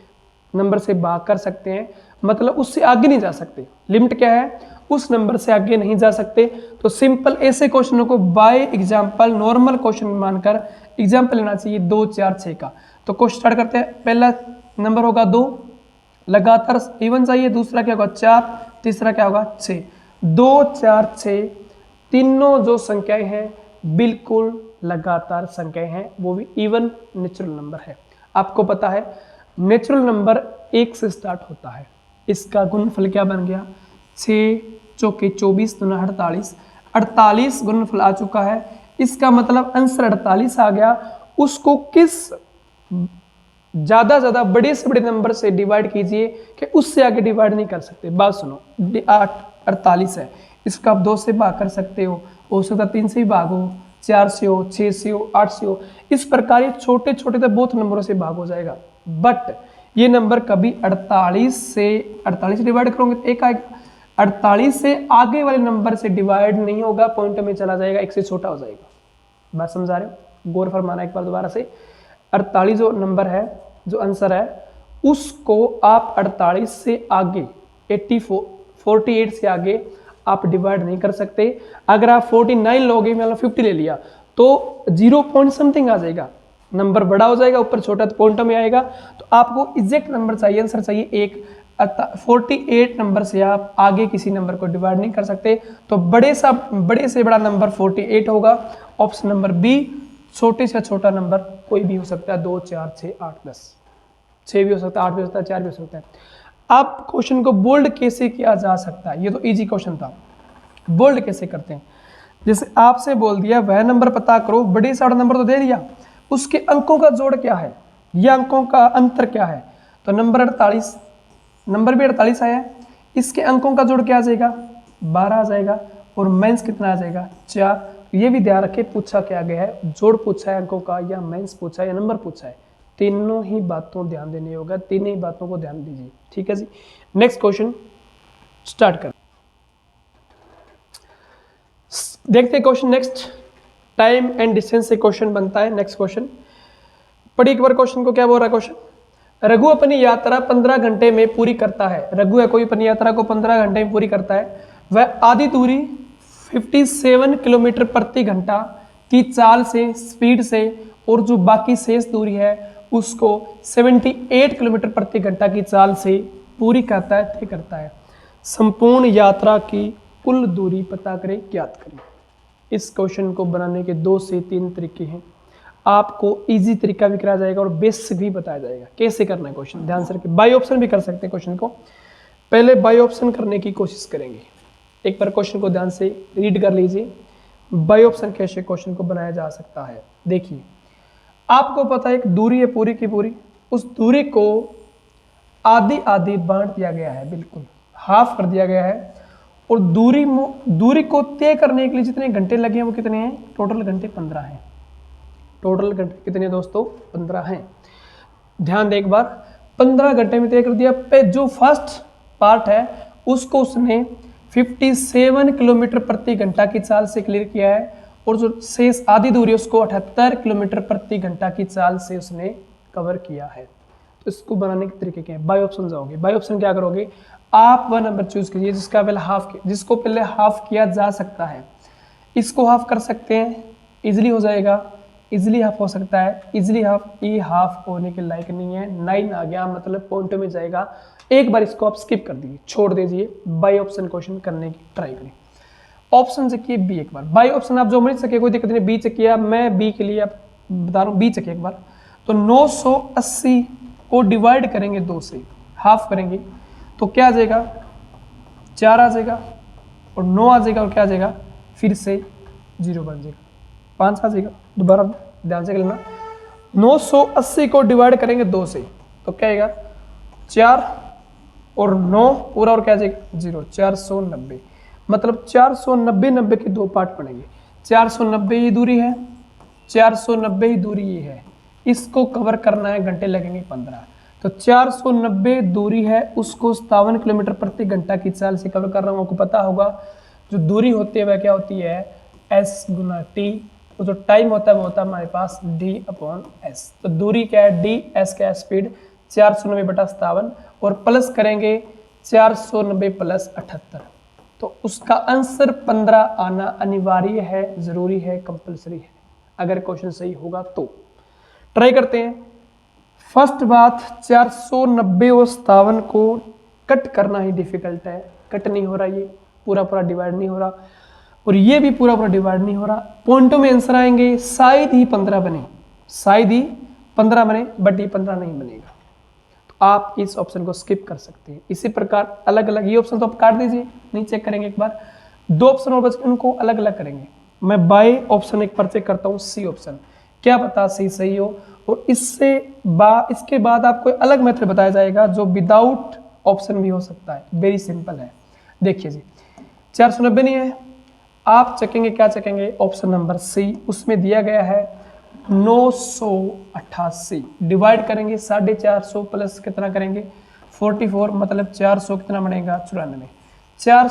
नंबर से भाग कर सकते हैं, मतलब उससे आगे नहीं जा सकते। लिमिट क्या है? उस नंबर से आगे नहीं जा सकते। तो सिंपल ऐसे क्वेश्चनों को बाय एग्जांपल नॉर्मल क्वेश्चन मानकर एग्जांपल लेना चाहिए 2 4 6 का। तो क्वेश्चन स्टार्ट करते हैं। पहला नंबर होगा 2, लगातार इवन चाहिए। दूसरा क्या होगा? 4, तीसरा क्या होगा? 6। 2 4 6 तीनों जो संख्याएं हैं बिल्कुल लगातार संख्याएं हैं, वो भी इवन नेचुरल नंबर है। आपको पता है नेचुरल नंबर 1 से स्टार्ट होता है। इसका गुणनफल क्या बन गया? 6 चौके 24 दूना 48, 48 गुणनफल आ चुका है। इसका मतलब आंसर 48 आ गया। उसको किस ज्यादा बड़े से बड़े नंबर से डिवाइड कीजिए कि उससे आगे डिवाइड नहीं कर सकते। बात सुनो, 48 है, इसका आप 2 से भाग कर सकते हो, हो सकता है 3 से भी भाग हो, 4 से हो, 6 से हो, 8 से हो। इस प्रकार ये छोटे छोटे तो बहुत नंबरों से भाग हो जाएगा, बट ये नंबर कभी 48 से डिवाइड करोगे तो 1 आएगा। 48 से आगे वाले नंबर से डिवाइड नहीं होगा, पॉइंट में चला जाएगा, 1 से छोटा हो जाएगा। बात समझा रहे हो? गौर फरमाना एक बार दोबारा से। 48 जो नंबर है, जो आंसर है, उसको आप 48 से आगे 48 से आगे आप डिवाइड नहीं कर सकते। अगर आप 49 लोगे, मतलब 50 ले लिया, तो 0 पॉइंट समथिंग आ जाएगा, नंबर बड़ा हो जाएगा, ऊपर छोटा तो पॉइंट में आएगा। तो आपको एग्जैक्ट नंबर चाहिए, आंसर चाहिए 1। 48 नंबर से आप आगे किसी नंबर को डिवाइड नहीं कर सकते, तो बड़े से बड़ा नंबर 48 होगा। Option number b. छोटे से छोटा नंबर कोई भी हो सकता है, 2, 4, 6, 8, 10। 6 भी हो सकता है, 8 भी हो सकता है, 4 भी हो सकता है। आप क्वेश्चन को बोल्ड कैसे किया जा सकता है? ये तो इजी क्वेश्चन था। बोल्ड कैसे करते हैं? जैसे आपसे बोल दिया वह नंबर पता करो, बड़े से बड़ा नंबर तो दे दिया, उसके अंकों का जोड़ क्या है या अंकों का अंतर क्या है? तो नंबर 48, नंबर भी 48 आया है, इसके अंकों का जोड़ क्या आ जाएगा? 12 आ जाएगा। और माइनस कितना आ जाएगा? 4। ये भी ध्यान रखे, पूछा क्या गया है, जोड़ पूछा है अंकों का, या माइनस पूछा है, या नंबर पूछा है। तीनों ही बातों ध्यान देनी होगा, तीनों ही बातों को ध्यान दीजिए, ठीक है जी। नेक्स्ट क्वेश्चन स्टार्ट कर देखते हैं। Question next, time and distance से क्वेश्चन बनता है। नेक्स्ट क्वेश्चन पढ़िए एक बार क्वेश्चन को, क्या बोल रहा है क्वेश्चन? रघु अपनी यात्रा 15 घंटे में पूरी करता है। रघु है कोई, अपनी यात्रा को 15 घंटे में पूरी करता है। वह आधी दूरी 57 किलोमीटर प्रति घंटा की चाल से, स्पीड से, और जो बाकी शेष दूरी है उसको 78 किलोमीटर प्रति घंटा की चाल से पूरी करता है, तय करता है। संपूर्ण यात्रा की कुल दूरी पता करें, ज्ञात करें। इस क्वेश्चन को बनाने के 2 से 3 तरीके हैं। आपको इजी तरीका भी कराया जाएगा और बेसिक भी बताया जाएगा कैसे करना है क्वेश्चन। ध्यान से रखिए, बाय ऑप्शन भी कर सकते हैं क्वेश्चन को। पहले बाय ऑप्शन करने की कोशिश करेंगे। एक बार क्वेश्चन को ध्यान से रीड कर लीजिए, बाय ऑप्शन कैसे क्वेश्चन को बनाया जा सकता है। देखिए, आपको पता है एक दूरी है पूरी की पूरी, उस दूरी को आधी आधी बांट दिया गया है, बिल्कुल हाफ कर दिया गया है। और दूरी को तय करने के लिए जितने घंटे लगे हैं वो कितने हैं? टोटल घंटे 15 हैं। टोटल घंटे कितने दोस्तों? 15 हैं। ध्यान दे एक बार, 15 घंटे में तय कर दिया। पे जो फर्स्ट पार्ट है उसको उसने 57 किलोमीटर प्रति घंटा की चाल से क्लियर किया है, और जो शेष आधी दूरी उसको 78 किलोमीटर प्रति घंटा की चाल से उसने कवर किया है। तो इसको बनाने के तरीके क्या है? बाय ऑप्शन जाओगे। बाय ऑप्शन क्या करोगे? आप वह नंबर चूज कीजिए जिसको पहले हाफ किया जा सकता है। इसको हाफ कर सकते हैं, इजिली हो जाएगा, इजिली हाफ हो सकता है, इजिली हाफ। ये हाफ होने के लायक नहीं है, 9 आ गया, मतलब पॉइंट में जाएगा। एक बार इसको आप स्किप कर दीजिए, छोड़ दीजिए, बाय ऑप्शन क्वेश्चन करने की ट्राई करें। ऑप्शन चेकिए बी एक बार। बाय ऑप्शन आप जो मिल सके, कोई दिक्कत नहीं। बी चेकिए, मैं बी के लिए आप बता रहा हूँ, बी चेकिए एक बार। तो 980 को डिवाइड करेंगे 2 से, हाफ करेंगे तो क्या आ जाएगा? 4 आ जाएगा, और 9 आ जाएगा, और क्या आ जाएगा? फिर से 0 बन जाएगा, 5 आ जाएगा। दोबारा ध्यान से कर लेना, 980 को डिवाइड करेंगे 2 से तो क्या आएगा? 4 और 9 पूरा, और क्या आ जाएगा? 0। 490, मतलब 490 90 के 2 पार्ट पड़ेंगे। 490 ये दूरी है, 490 ही दूरी ये है, इसको कवर करना है, घंटे लगेंगे 15। तो 490 दूरी है, उसको 57 किलोमीटर प्रति घंटा की चाल से कवर कर रहा हूँ। आपको पता होगा जो दूरी होती है वह क्या होती है? S गुना T। तो जो टाइम होता है वो होता है हमारे पास D/S। तो दूरी क्या है? D, S क्या है? स्पीड। 490 बटा 57, और प्लस करेंगे 490 प्लस 78, तो उसका आंसर 15 आना अनिवार्य है, जरूरी है, कंपलसरी है, अगर क्वेश्चन सही होगा तो। ट्राई करते हैं। फर्स्ट बात, 490 और 57 को कट करना ही डिफिकल्ट है। कट नहीं हो रहा, ये पूरा पूरा डिवाइड नहीं हो रहा, और ये भी पूरा पूरा डिवाइड नहीं हो रहा। पॉइंटों में आंसर आएंगे, शायद ही 15 बने, शायद ही 15 बने, बट ये 15 नहीं बनेगा। तो आप इस ऑप्शन को स्किप कर सकते हैं। इसी प्रकार अलग अलग, ये ऑप्शन तो आप काट दीजिए, नहीं चेक करेंगे एक बार। 2 ऑप्शन और बच, उनको अलग अलग करेंगे। मैं बाय ऑप्शन एक बार चेक करता हूँ, सी ऑप्शन, क्या पता सी सही हो। और इसके बाद आपको अलग मेथड बताया जाएगा जो विदाउट ऑप्शन भी हो सकता है। वेरी सिंपल है। देखिए जी, 490 नहीं है, आप चेकेंगे, क्या चेकेंगे, ऑप्शन नंबर सी, उसमें दिया गया है 988, डिवाइड करेंगे 450 प्लस कितना करेंगे 44, मतलब 400 कितना बनेगा 94,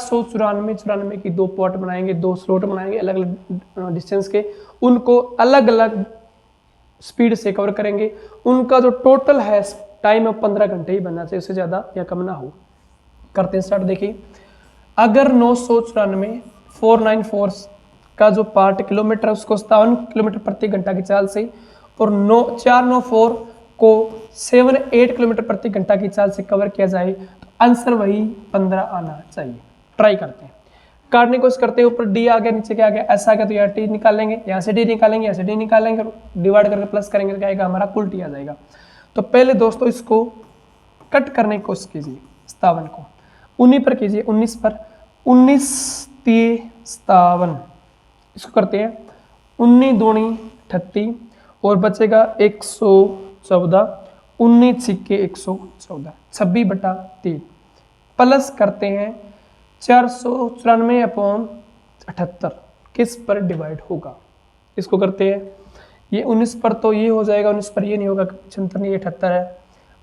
494 की 2 पॉट बनाएंगे, 2 स्लॉट बनाएंगे अलग अलग डिस्टेंस के, उनको अलग अलग स्पीड से कवर करेंगे। उनका जो टोटल है टाइम है 15 घंटे ही बनना चाहिए, उससे ज़्यादा या कम ना हो। करते हैं स्टार्ट। देखिए अगर 994 494 का जो पार्ट किलोमीटर है उसको 57 किलोमीटर प्रति घंटा की चाल से और 494 को 78 किलोमीटर प्रति घंटा की चाल से कवर किया जाए तो आंसर वही 15 आना चाहिए। ट्राई करते हैं, काटने की कोशिश करते हैं। ऊपर डी आ गया, नीचे क्या आ गया, ऐसा आ गया, तो यहाँ टी निकालेंगे, यहाँ से डी निकालेंगे, यहाँ से डी निकालेंगे, डिवाइड करके प्लस करेंगे तो क्या आएगा हमारा कुल टी आ जाएगा। तो पहले दोस्तों इसको कट करने की कोशिश कीजिए, 57 को 19 पर कीजिए, 19 पर 19 3 57, इसको करते हैं 19 दूनी 38 और बचेगा 114, 19 छिक्के 114, 26/3 प्लस करते हैं 494/78 किस पर डिवाइड होगा, इसको करते हैं। ये 19 पर तो ये हो जाएगा, 19 पर ये नहीं होगा, 76 नहीं 78 है,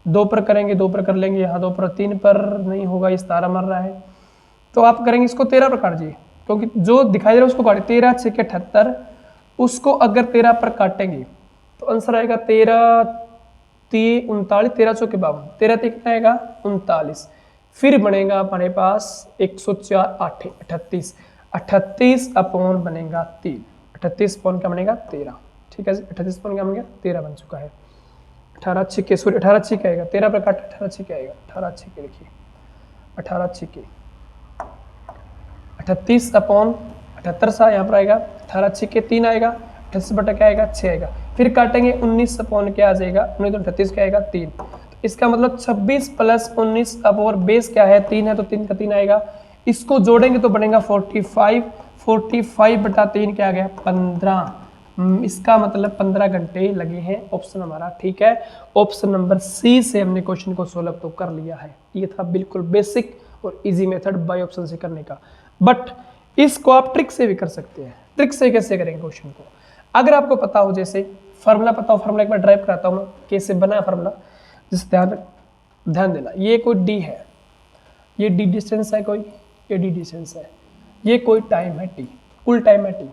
2 पर करेंगे, 2 पर कर लेंगे, यहाँ 2 पर, 3 पर नहीं होगा, इस तारा मर रहा है, तो आप करेंगे इसको 13 पर काटिए, क्योंकि जो दिखाई दे रहा है उसको काटिए। 13 छिक्के 78, उसको अगर 13 पर काटेंगे तो आंसर आएगा 13 3 39, 13 चौके 52, 13 3 कितना आएगा 39, फिर बनेगा हमारे पास 104 8 38, 38 अपॉन बनेगा 3, 38 अपॉन क्या बनेगा 13, ठीक है जी, 38 अपॉन क्या बनेगा 13 बन चुका है। 18 छिक्के, सॉरी 18 छिक्के आएगा, 13 पर काट 18 छिक्के आएगा, 18 छिक्के देखिए, 18 छिक्के 38 अपॉन 78 सा यहाँ पर आएगा, 18 छिक्के 3 आएगा, 38 बटा क्या आएगा 6 आएगा, फिर काटेंगे 19 अपॉन क्या आ जाएगा 19 तो 38 क्या आएगा 3, तो इसका मतलब 26 प्लस 19 अब और बेस क्या है 3 है तो 3 का 3 आएगा, इसको जोड़ेंगे तो बनेगा 45, 45/3 क्या आ गया 15, इसका मतलब 15 घंटे लगे हैं, ऑप्शन हमारा ठीक है। ऑप्शन नंबर सी से हमने क्वेश्चन को सोल्व तो कर लिया है। ये था बिल्कुल बेसिक और इजी मेथड बाय ऑप्शन से करने का, बट इसको आप ट्रिक से भी कर सकते हैं। ट्रिक से कैसे करेंगे क्वेश्चन को, अगर आपको पता हो, जैसे फार्मूला पता हो, फार्मूला एक बार ड्राइव कराता हूँ मैं, कैसे बना है फार्मूला, जिस ध्यान देना। ये कोई डी है, ये डी डिस्टेंस है, कोई ये डी डिस्टेंस है, ये कोई टाइम है टी, कुल टाइम है टी,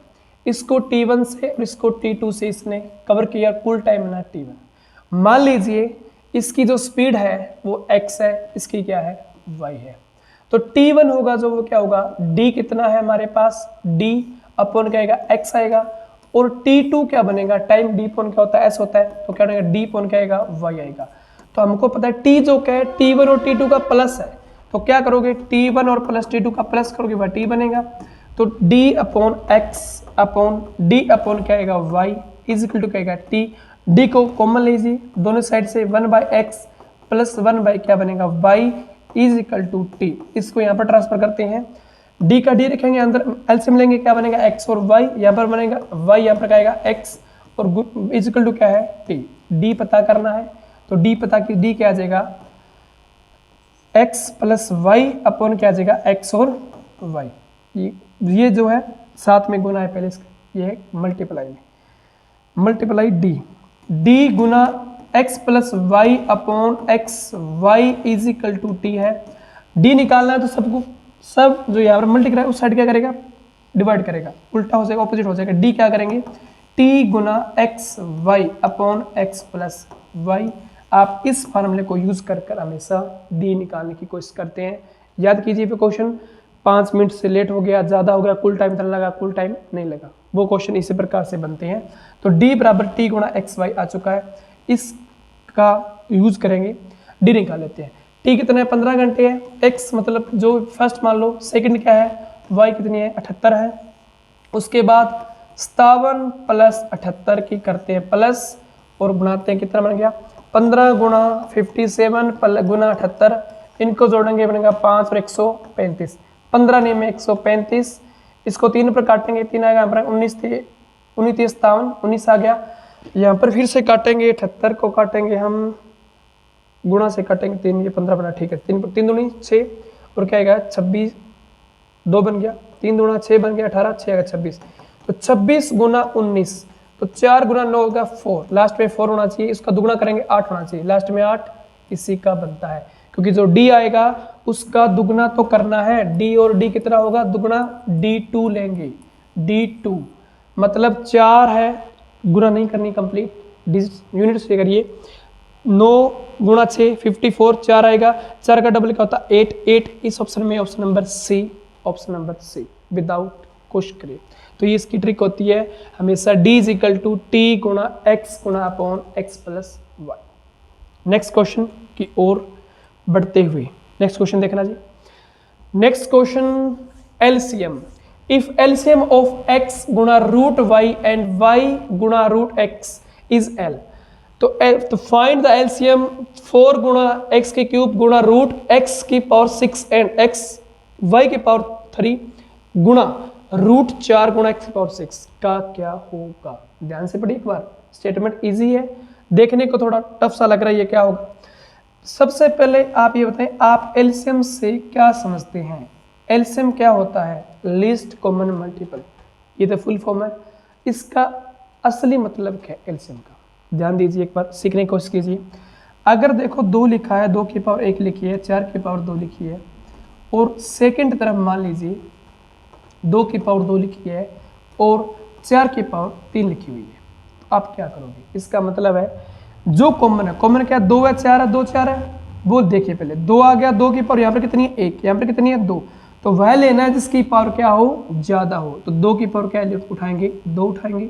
इसको T1 से और इसको T2 से इसने कवर किया, कुल टाइम है ना T1। मान लीजिए इसकी जो स्पीड है वो x है, इसकी क्या है y है, तो T1 होगा जो वो क्या होगा d कितना है हमारे पास, d अपॉन क्या आएगा x आएगा, और T2 क्या बनेगा, टाइम d अपॉन क्या होता है s होता है, तो क्या बनेगा d अपॉन क्या आएगा y आएगा। तो हमको पता है t जो क्या है T1 और T2 का प्लस है, तो क्या करोगे T1 और प्लस T2 का प्लस करोगे वह t बनेगा, तो d upon x upon d upon क्या आएगा y इज इक्वल टू क्या आएगा t, d को कॉमन लीजिए दोनों साइड से 1/x प्लस 1/ क्या बनेगा y is equal to t, इसको यहाँ पर ट्रांसफर करते हैं, d का d रखेंगे अंदर, एलसीएम लेंगे, क्या बनेगा x और y, यहाँ पर बनेगा y, यहाँ पर क्या आएगा x और इज इक्वल टू क्या है t, d पता करना है, तो d पता की d क्या आ जाएगा x प्लस y अपॉन क्या आ जाएगा x और y, ये जो है साथ में गुना है पहले इसका, ये मल्टीप्लाई में मल्टीप्लाई d गुना x plus y upon x y is equal to t है। d निकालना है तो सबको सब जो यहाँ पर मल्टीप्लाई उस साइड क्या करेगा डिवाइड करेगा, उल्टा हो जाएगा, ऑपोजिट हो जाएगा, d क्या करेंगे t गुना x y upon x plus y. आप इस फार्मूले को यूज कर हमेशा d निकालने की कोशिश करते हैं। याद कीजिए पे क्वेश्चन 5 मिनट से लेट हो गया, ज़्यादा हो गया, कुल टाइम इतना लगा, कुल टाइम नहीं लगा, वो क्वेश्चन इसी प्रकार से बनते हैं। तो d बराबर t गुणा एक्स वाई आ चुका है, इसका यूज करेंगे, d निकाल लेते हैं। t कितना है 15 घंटे है, x मतलब जो फर्स्ट मान लो, सेकंड क्या है y कितनी है 78 है, उसके बाद 57 प्लस 78 की करते हैं प्लस और बनाते हैं, कितना बन गया 15 गुणा 57 गुणा 78, इनको जोड़ेंगे बनेगा 5 और 135, 15 नहीं में 135, इसको 3 पर काटेंगे, 3 आएगा यहाँ पर 19 57 19 आ गया, यहाँ पर फिर से काटेंगे 78 को काटेंगे हम गुणा से काटेंगे 3, ये 15 बना, ठीक है, 3 दूनी 6 और क्या आएगा 26, 2 बन गया 3 दूना 6 बन गया 18, 6 आएगा 26, तो 26 गुना 19, तो 4 गुना 9 होगा 4, लास्ट में 4 होना चाहिए, इसका दुगुना करेंगे 8 होना चाहिए, लास्ट में 8 इसी का बनता है, क्योंकि जो d आएगा उसका दुगुना तो करना है, d और d कितना होगा दुगुना, d2 लेंगे, d2 मतलब 4 है, गुना नहीं करनी कंप्लीट यूनिट से करिए, 9 गुणा 6 54, 4 आएगा, 4 का डबल क्या होता है 8, 8 इस ऑप्शन में ऑप्शन नंबर सी विदाउट कुछ करे। तो ये इसकी ट्रिक होती है, हमेशा d is equal to t गुणा एक्स गुणा upon x plus y. Next question की ओर बढ़ते हुए नेक्स्ट क्वेश्चन देखना जी। Next question LCM, if LCM of x गुणा रूट वाई एंड y गुणा रूट x इज l, तो फाइंड द एलसीएम 4 गुणा x की क्यूब गुणा रूट x की पावर 6 एंड x y की पावर 3 गुणा रूट 4 गुणा x की पावर 6 का क्या होगा। ध्यान से पढ़िए एक बार, स्टेटमेंट इजी है, देखने को थोड़ा टफ सा लग रहा है, ये क्या होगा। सबसे पहले आप ये बताएं, आप एलसीएम से क्या समझते हैं। एलसीएम क्या होता है, लीस्ट कॉमन मल्टीपल, ये तो फुल फॉर्म है। इसका असली मतलब क्या है एलसीएम का, ध्यान दीजिए एक बार, सीखने की कोशिश कीजिए। अगर देखो 2 लिखा है, 2 की पावर 1 लिखी है, 4 की पावर 2 लिखी है, और सेकंड तरफ मान लीजिए 2 की पावर 2 लिखी है और 4 की पावर 3 लिखी हुई है, तो आप क्या करोगे। इसका मतलब है जो कॉमन है, कॉमन क्या 2 है 4 है, 2 4 है, वो देखिए पहले 2 आ गया, 2 की पावर यहाँ पर कितनी है 1, यहाँ पर कितनी है 2, तो वह लेना है जिसकी पावर क्या हो ज्यादा हो, तो 2 की पावर क्या उठाएंगे 2 उठाएंगे।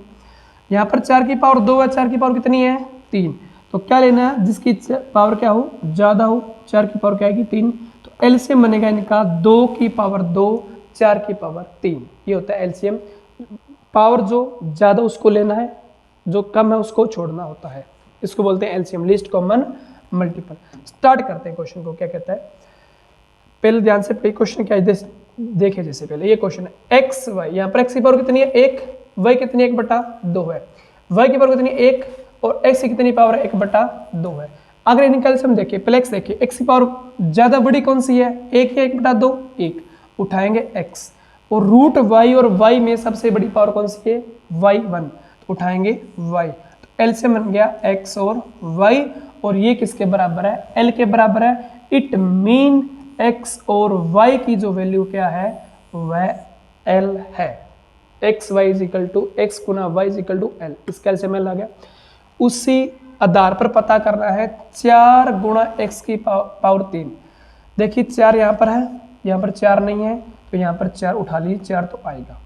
यहाँ पर 4 की पावर 2 है, 4 की पावर कितनी है 3, तो क्या लेना है जिसकी पावर क्या हो ज्यादा हो, 4 की पावर क्या आएगी 3, तो एलसीएम बनेगा इनका 2 की पावर 2 4 की पावर 3, ये होता है एलसीएम। पावर जो ज्यादा उसको लेना है, जो कम है उसको छोड़ना होता है, इसको बोलते हैं LCM, least common multiple. Start करते हैं क्वेश्चन को, क्या कहता है पहले ध्यान से क्वेश्चन क्या है देखिए। जैसे पहले ये क्वेश्चन है एक्स वाई, यहाँ पर एक्स की पावर कितनी है 1, वाई कितनी 1/2 है, वाई की पावर कितनी 1 और एक्स की कितनी पावर 1/2 है। अगर इनका एलसीएम देखिए, पहले एक्स देखिए, एक्स की पावर ज्यादा बड़ी कौन सी है 1 या 1/2, 1 उठाएंगे एक्स, और रूट वाई और वाई में सबसे बड़ी पावर कौन सी है वाई 1, तो उठाएंगे वाई, तो एलसीएम बन गया एक्स और वाई, और ये किसके बराबर है एल के बराबर है। इट मीन x और y की जो वैल्यू क्या है वह l है, x y is equal to x गुना y is equal to l, इसका एलसीएम l आ गया। उसी आधार पर पता करना है 4 गुणा x की पावर 3, देखिए 4 यहाँ पर है, यहाँ पर 4 नहीं है, तो यहाँ पर 4 उठा लीजिए, 4 तो आएगा।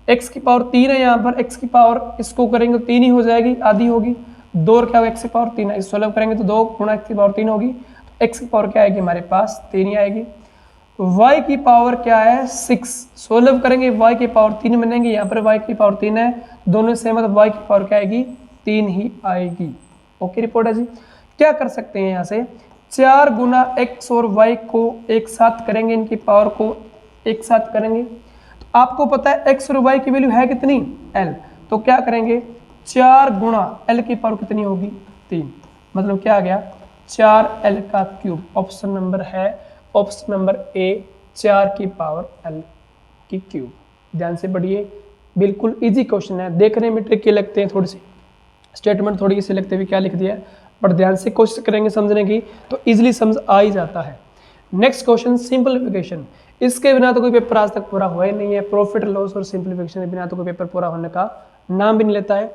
x की पावर 3 है, यहाँ पर x की पावर इसको करेंगे तो 3 ही हो जाएगी, आधी होगी, 2 और क्या होगा x की पावर 3 है, इस सोल्व करेंगे तो 2 गुणा x की पावर 3 होगी, x की पावर क्या आएगी हमारे पास 3 ही आएगी। y की पावर क्या है 6, सोल्व करेंगे y की पावर 3 बनेंगे, यहाँ पर y की पावर 3 है, दोनों सेम है, तो y की पावर क्या आएगी 3 ही आएगी। ओके रिपोर्ट है जी। क्या कर सकते हैं यहाँ से 4 गुना x और y को एक साथ करेंगे, इनकी पावर को एक साथ करेंगे, तो आपको पता है x और y की वैल्यू है कितनी l, तो क्या करेंगे 4 गुणा l की पावर कितनी होगी 3, मतलब क्या आ गया 4l का क्यूब। ऑप्शन नंबर है ऑप्शन नंबर ए 4 की पावर l की क्यूब। ध्यान से पढ़िए, बिल्कुल इजी क्वेश्चन है, देखने में ट्रिकी लगते हैं, थोड़ी सी स्टेटमेंट थोड़ी सी लगते हुए क्या लिख दिया है, पर ध्यान से कोशिश करेंगे समझने की तो इजीली समझ आ ही जाता है। नेक्स्ट क्वेश्चन सिंपलीफिकेशन, इसके बिना तो कोई पेपर आज तक पूरा हुआ ही नहीं है, प्रॉफिट लॉस और सिंपलीफिकेशन के बिना तो कोई पेपर पूरा होने का नाम भी नहीं लेता है।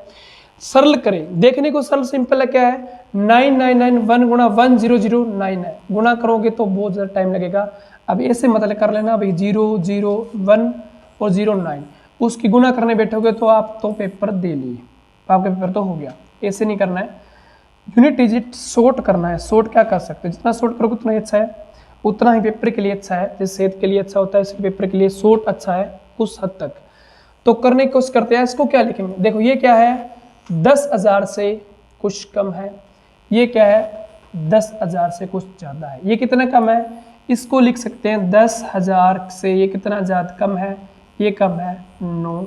सरल करें, देखने को सरल सिंपल है, क्या है 9991 गुणा 1009 है, गुणा करोगे तो बहुत ज़्यादा टाइम लगेगा। अब ऐसे मतलब कर लेना भाई 001 और 09, उसकी गुणा करने बैठोगे तो आप तो पेपर दे लिए, आपका पेपर तो हो गया। ऐसे नहीं करना है, यूनिट डिजिट शॉर्ट करना है। शॉर्ट क्या कर सकते हैं, जितना शॉर्ट करोगे उतना ही अच्छा है, उतना ही पेपर के लिए अच्छा है, जैसे सेहत के लिए अच्छा होता है इसके पेपर के लिए शॉर्ट अच्छा है उस हद तक। तो करने की कोशिश करते हैं, इसको क्या लिखेंगे, देखो ये क्या है 10,000 से कुछ कम है, ये क्या है 10,000 से कुछ ज़्यादा है, ये कितना कम है, इसको लिख सकते हैं 10,000 से ये कितना ज़्यादा कम है, ये कम है 9।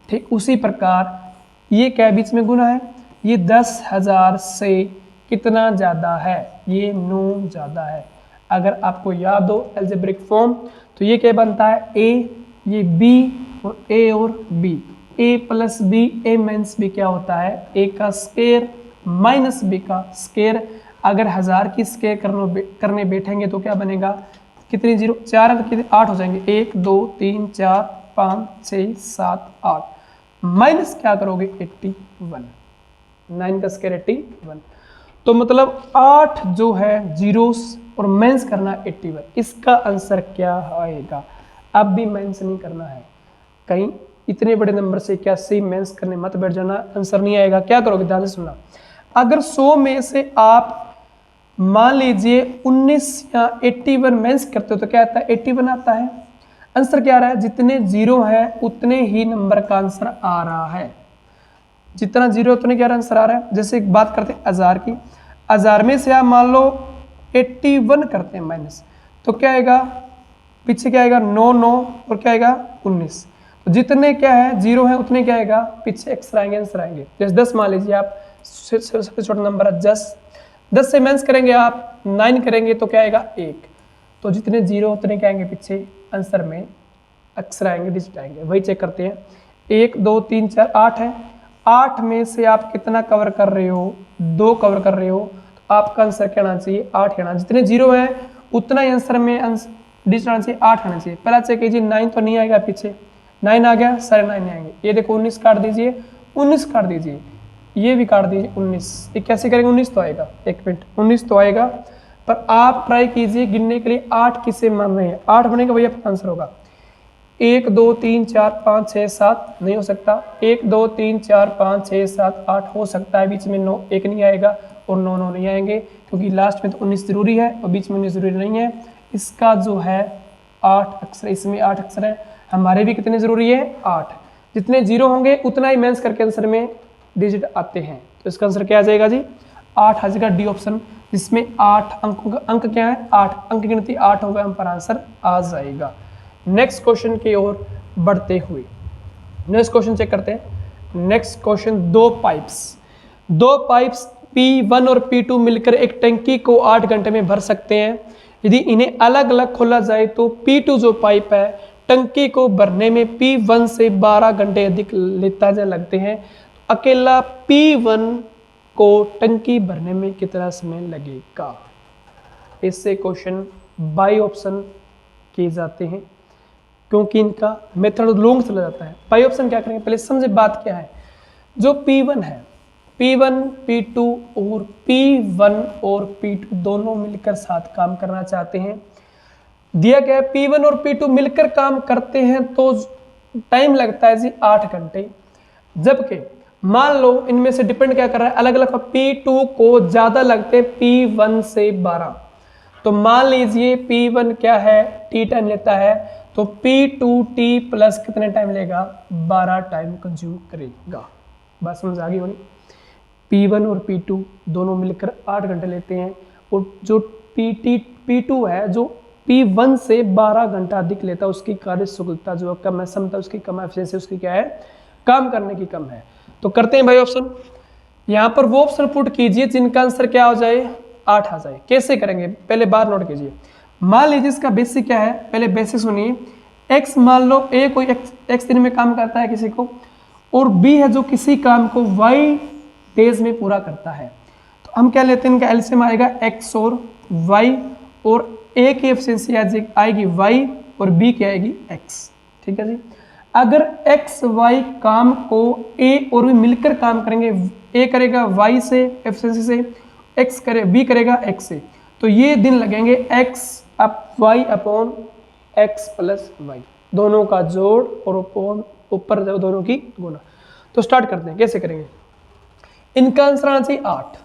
ठीक उसी प्रकार ये क्या बीच में गुना है, ये 10,000 से कितना ज़्यादा है, ये 9 ज़्यादा है। अगर आपको याद हो अलजेब्रिक फॉर्म तो ये क्या बनता है a ये बी और ए और बी, ए प्लस बी, ए माइनस बी क्या होता है, ए का स्क्वायर माइनस बी का स्क्वायर। अगर 1000 की स्क्वायर करने बैठेंगे तो क्या बनेगा, कितनी जीरो, 4 अंक कितने 8 हो जाएंगे, 1 2 3 4 5 6 7 8, माइनस क्या करोगे 81, 9 का स्क्वायर 81। तो मतलब 8 जो है जीरोस और माइनस करना 81, इसका आंसर क्या आएगा। अब भी माइनस नहीं करना है, कहीं इतने बड़े नंबर से क्या सही माइनस करने मत बैठ जाना, आंसर नहीं आएगा। क्या करोगे, ध्यान से सुनना। अगर 100 में से आप मान लीजिए 19 या 81 माइनस करते हो तो क्या आता है, 81 आता है। आंसर क्या आ रहा है, जितने जीरो है उतने ही नंबर का आंसर आ रहा है, जितना जीरो उतने क्या आंसर आ रहा है। जैसे एक बात करते हैं 1000 की, 1000 में से आप मान लो 81 करते हैं माइनस, तो क्या आएगा, पीछे क्या आएगा 9 9 और क्या आएगा 19, तो जितने क्या है जीरो है उतने क्या आएगा, पीछे एक्स्ट्रा आएंगे, आंसर आएंगे। जैसे 10 मान लीजिए आप, सबसे छोटा नंबर है 10 से माइनस करेंगे आप 9 करेंगे तो क्या आएगा 1, तो जितने जीरो उतने क्या आएंगे पीछे आंसर में अक्षर आएंगे, डिजिट आएंगे। वही चेक करते हैं, 1 2 3 4 8 है, 8 में से आप कितना कवर कर रहे हो, 2 कवर कर रहे हो, तो आपका आंसर क्या आना चाहिए 8 आना। जितने जीरो है उतना ही आंसर में डिजिट आना चाहिए 8 आना चाहिए। पहला चेक कीजिए 9 तो नहीं आएगा, पीछे 9 आ गया, सारे 9 नहीं आएंगे। ये देखो 19 काट दीजिए, 19 काट दीजिए, ये भी काट दीजिए 19, ये कैसे करेंगे, 19 तो आएगा, 1 मिनट 19 तो आएगा, पर आप ट्राई कीजिए गिनने के लिए 8 किसे मान रहे हैं, 8 बनेगा वही आपका आंसर होगा। 1 2 3 4 5 6 7 नहीं हो सकता, 1 2 3 4 5 6 7 8 हो सकता है, बीच में 9 1 नहीं आएगा और 9 9 नहीं आएंगे, क्योंकि लास्ट में तो 19 जरूरी है और बीच में 19 जरूरी नहीं है। इसका जो है 8 अक्षर, इसमें 8 अक्षर है, हमारे भी कितने जरूरी है 8, जितने जीरो होंगे उतना ही माइनस करके आंसर में डिजिट आते हैं। तो इसका आंसर क्या आ जाएगा जी 8 आ जाएगा, डी ऑप्शन, जिसमें 8 अंकों का अंक क्या है 8 अंक की गिनती 8 होगा, हम पर आंसर आ जाएगा। नेक्स्ट क्वेश्चन की ओर बढ़ते हुए नेक्स्ट क्वेश्चन चेक करते हैं। नेक्स्ट क्वेश्चन, दो पाइप्स P1 और P2 मिलकर एक टंकी को 8 घंटे में भर सकते हैं। यदि इन्हें अलग अलग खोला जाए तो P2 जो पाइप है टंकी को भरने में P1 से 12 घंटे अधिक लेता जा लगते हैं, अकेला P1 को टंकी भरने में कितना समय लगेगा। इससे क्वेश्चन बाई ऑप्शन किए जाते हैं, क्योंकि इनका मेथड लॉन्ग चला जाता है। बाई ऑप्शन क्या करेंगे, पहले समझे बात क्या है। जो P1 है, P1 P2 और P1 और P2 दोनों मिलकर साथ काम करना चाहते हैं। दिया गया है P1 और P2 मिलकर काम करते हैं तो टाइम लगता है जी 8 घंटे, जबकि मान लो इनमें से डिपेंड क्या कर रहा है, अलग अलग P2 को ज्यादा लगते हैं P1 से 12, तो मान लीजिए P1 क्या है T टाइम लेता है, तो P2T प्लस कितने टाइम लेगा 12 टाइम कंज्यूम करेगा। बात समझ आ गई होनी। P1 और P2 दोनों मिलकर 8 घंटे लेते हैं, और जो P2 है जो P1 से 12 घंटा अधिक लेता है, उसकी कार्यकुशलता जो कम है, क्षमता उसकी कम है, एफिशिएंसी उसकी क्या है, काम करने की कम है। तो करते हैं भाई ऑप्शन, यहाँ पर वो ऑप्शन पुट कीजिए जिनका आंसर क्या हो जाए 8 आ जाए। कैसे करेंगे, पहले बात नोट कीजिए। मान लीजिए इसका बेसिक क्या है, पहले बेसिक सुनिए। x मान लो a कोई x दिन में काम करता है किसी को, और b है जो किसी काम को y डेज में पूरा करता है, तो हम क्या लेते हैं, इनका एलसीएम आएगा x और y, और a की एफिशिएंसी आएगी y और b की आएगी x। ठीक है जी। अगर x y काम को a और b मिलकर काम करेंगे, a करेगा y से एफिशिएंसी से, x करे b करेगा x से, तो ये दिन लगेंगे x up y upon x plus y, दोनों का जोड़ और ऊपर दोनों की गुणा। तो स्टार्ट करते हैं, कैसे करेंगे। इनका आंसर आना चाहिए 8,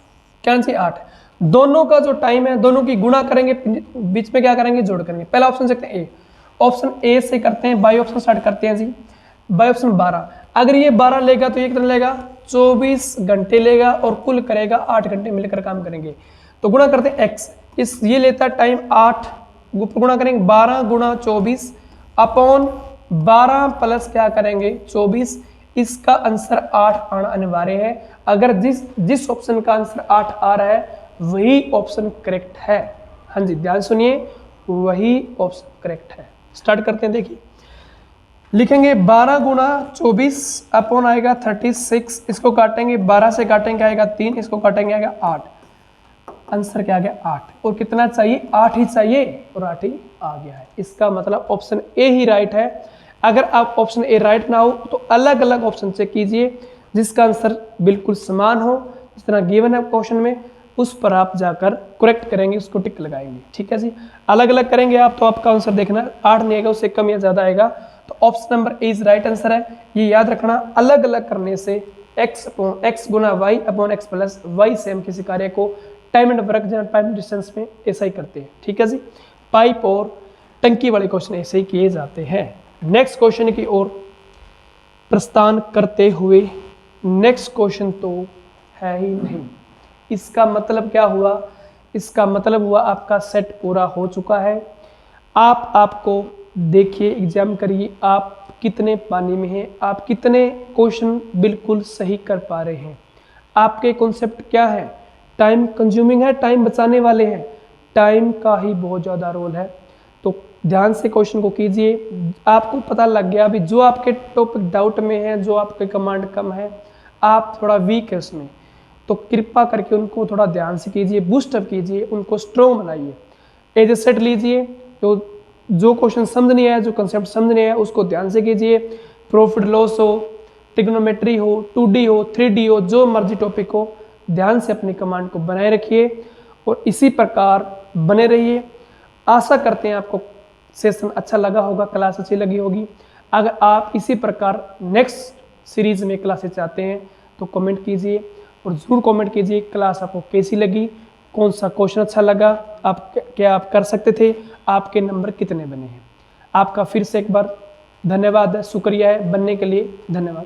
क्या आना चाहिए 8, दोनों का जो टाइम है दोनों की गुणा करेंगे, बीच में क्या करेंगे जोड़ करेंगे। पहला ऑप्शन देखते हैं ए, ऑप्शन ए से करते हैं, बाई ऑप्शन स्टार्ट करते हैं जी। बाई ऑप्शन 12, अगर ये 12 लेगा तो ये कितना लेगा 24 घंटे लेगा, और कुल करेगा 8 घंटे मिलकर काम करेंगे। तो गुणा करते हैं x, इस ये लेता टाइम 8, गुणा करेंगे 12 गुणा 24 अपॉन 12 प्लस क्या करेंगे 24, इसका आंसर 8 आना अनिवार्य है। अगर जिस ऑप्शन का आंसर 8 आ रहा है वही ऑप्शन करेक्ट है। हाँ जी ध्यान सुनिए, वही ऑप्शन करेक्ट है। स्टार्ट करते हैं, देखिए लिखेंगे 12 गुना 24 अपॉन आएगा 36, इसको काटेंगे 12 से काटेंगे आएगा 3, इसको काटेंगे आएगा 8। आंसर क्या आ गया 8। और कितना चाहिए 8 ही चाहिए और 8 ही आ गया है। इसका मतलब ऑप्शन ए ही राइट है। अगर आप ऑप्शन ए राइट ना हो तो अलग अलग ऑप्शन से कीजिए जिसका आंसर बिल्कुल समान हो, जिस तरह गिवन है क्वेश्चन में उस पर आप जाकर करेक्ट करेंगे, उसको टिक लगाएंगे। ठीक है जी, अलग अलग करेंगे आप तो आपका आंसर देखना 8 नहीं आएगा, उससे कम या ज़्यादा आएगा। तो option number A is right answer है। ये याद रखना, अलग अलग करने से x गुना y upon x plus y से हम किसी कार्य को टाइम एंड वर्क या टाइम डिस्टेंस में ऐसा ही करते हैं। ठीक है जी, पाइप और टंकी वाले क्वेश्चन ऐसे ही किए जाते हैं। नेक्स्ट क्वेश्चन की ओर प्रस्थान करते हुए, नेक्स्ट क्वेश्चन तो है ही नहीं। इसका मतलब क्या हुआ? इसका मतलब हुआ आपका सेट पूरा हो चुका है। आपको देखिए, एग्जाम करिए, आप कितने पानी में हैं, आप कितने क्वेश्चन बिल्कुल सही कर पा रहे हैं। आपके कॉन्सेप्ट क्या है? टाइम कंज्यूमिंग है, टाइम बचाने वाले हैं। टाइम का ही बहुत ज़्यादा रोल है। तो ध्यान से क्वेश्चन को कीजिए। आपको पता लग गया अभी जो आपके टॉपिक डाउट में है, जो आपके कमांड कम है, आप थोड़ा वीक है उसमें, तो कृपा करके उनको थोड़ा ध्यान से कीजिए, बूस्टअप कीजिए, उनको स्ट्रॉन्ग बनाइए। एज ए सेट लीजिए, तो जो क्वेश्चन समझ नहीं आया, जो कंसेप्ट समझ नहीं आया, उसको ध्यान से कीजिए। प्रॉफिट लॉस हो, ट्रिग्नोमेट्री हो, 2D हो, 3D हो, जो मर्जी टॉपिक हो, ध्यान से अपनी कमांड को बनाए रखिए और इसी प्रकार बने रहिए। आशा करते हैं आपको सेशन अच्छा लगा होगा, क्लास अच्छी लगी होगी। अगर आप इसी प्रकार नेक्स्ट सीरीज में क्लासेस चाहते हैं तो कमेंट कीजिए और ज़रूर कमेंट कीजिए क्लास आपको कैसी लगी, कौन सा क्वेश्चन अच्छा लगा, आप क्या आप कर सकते थे, आपके नंबर कितने बने हैं। आपका फिर से एक बार धन्यवाद है, शुक्रिया है, बनने के लिए धन्यवाद।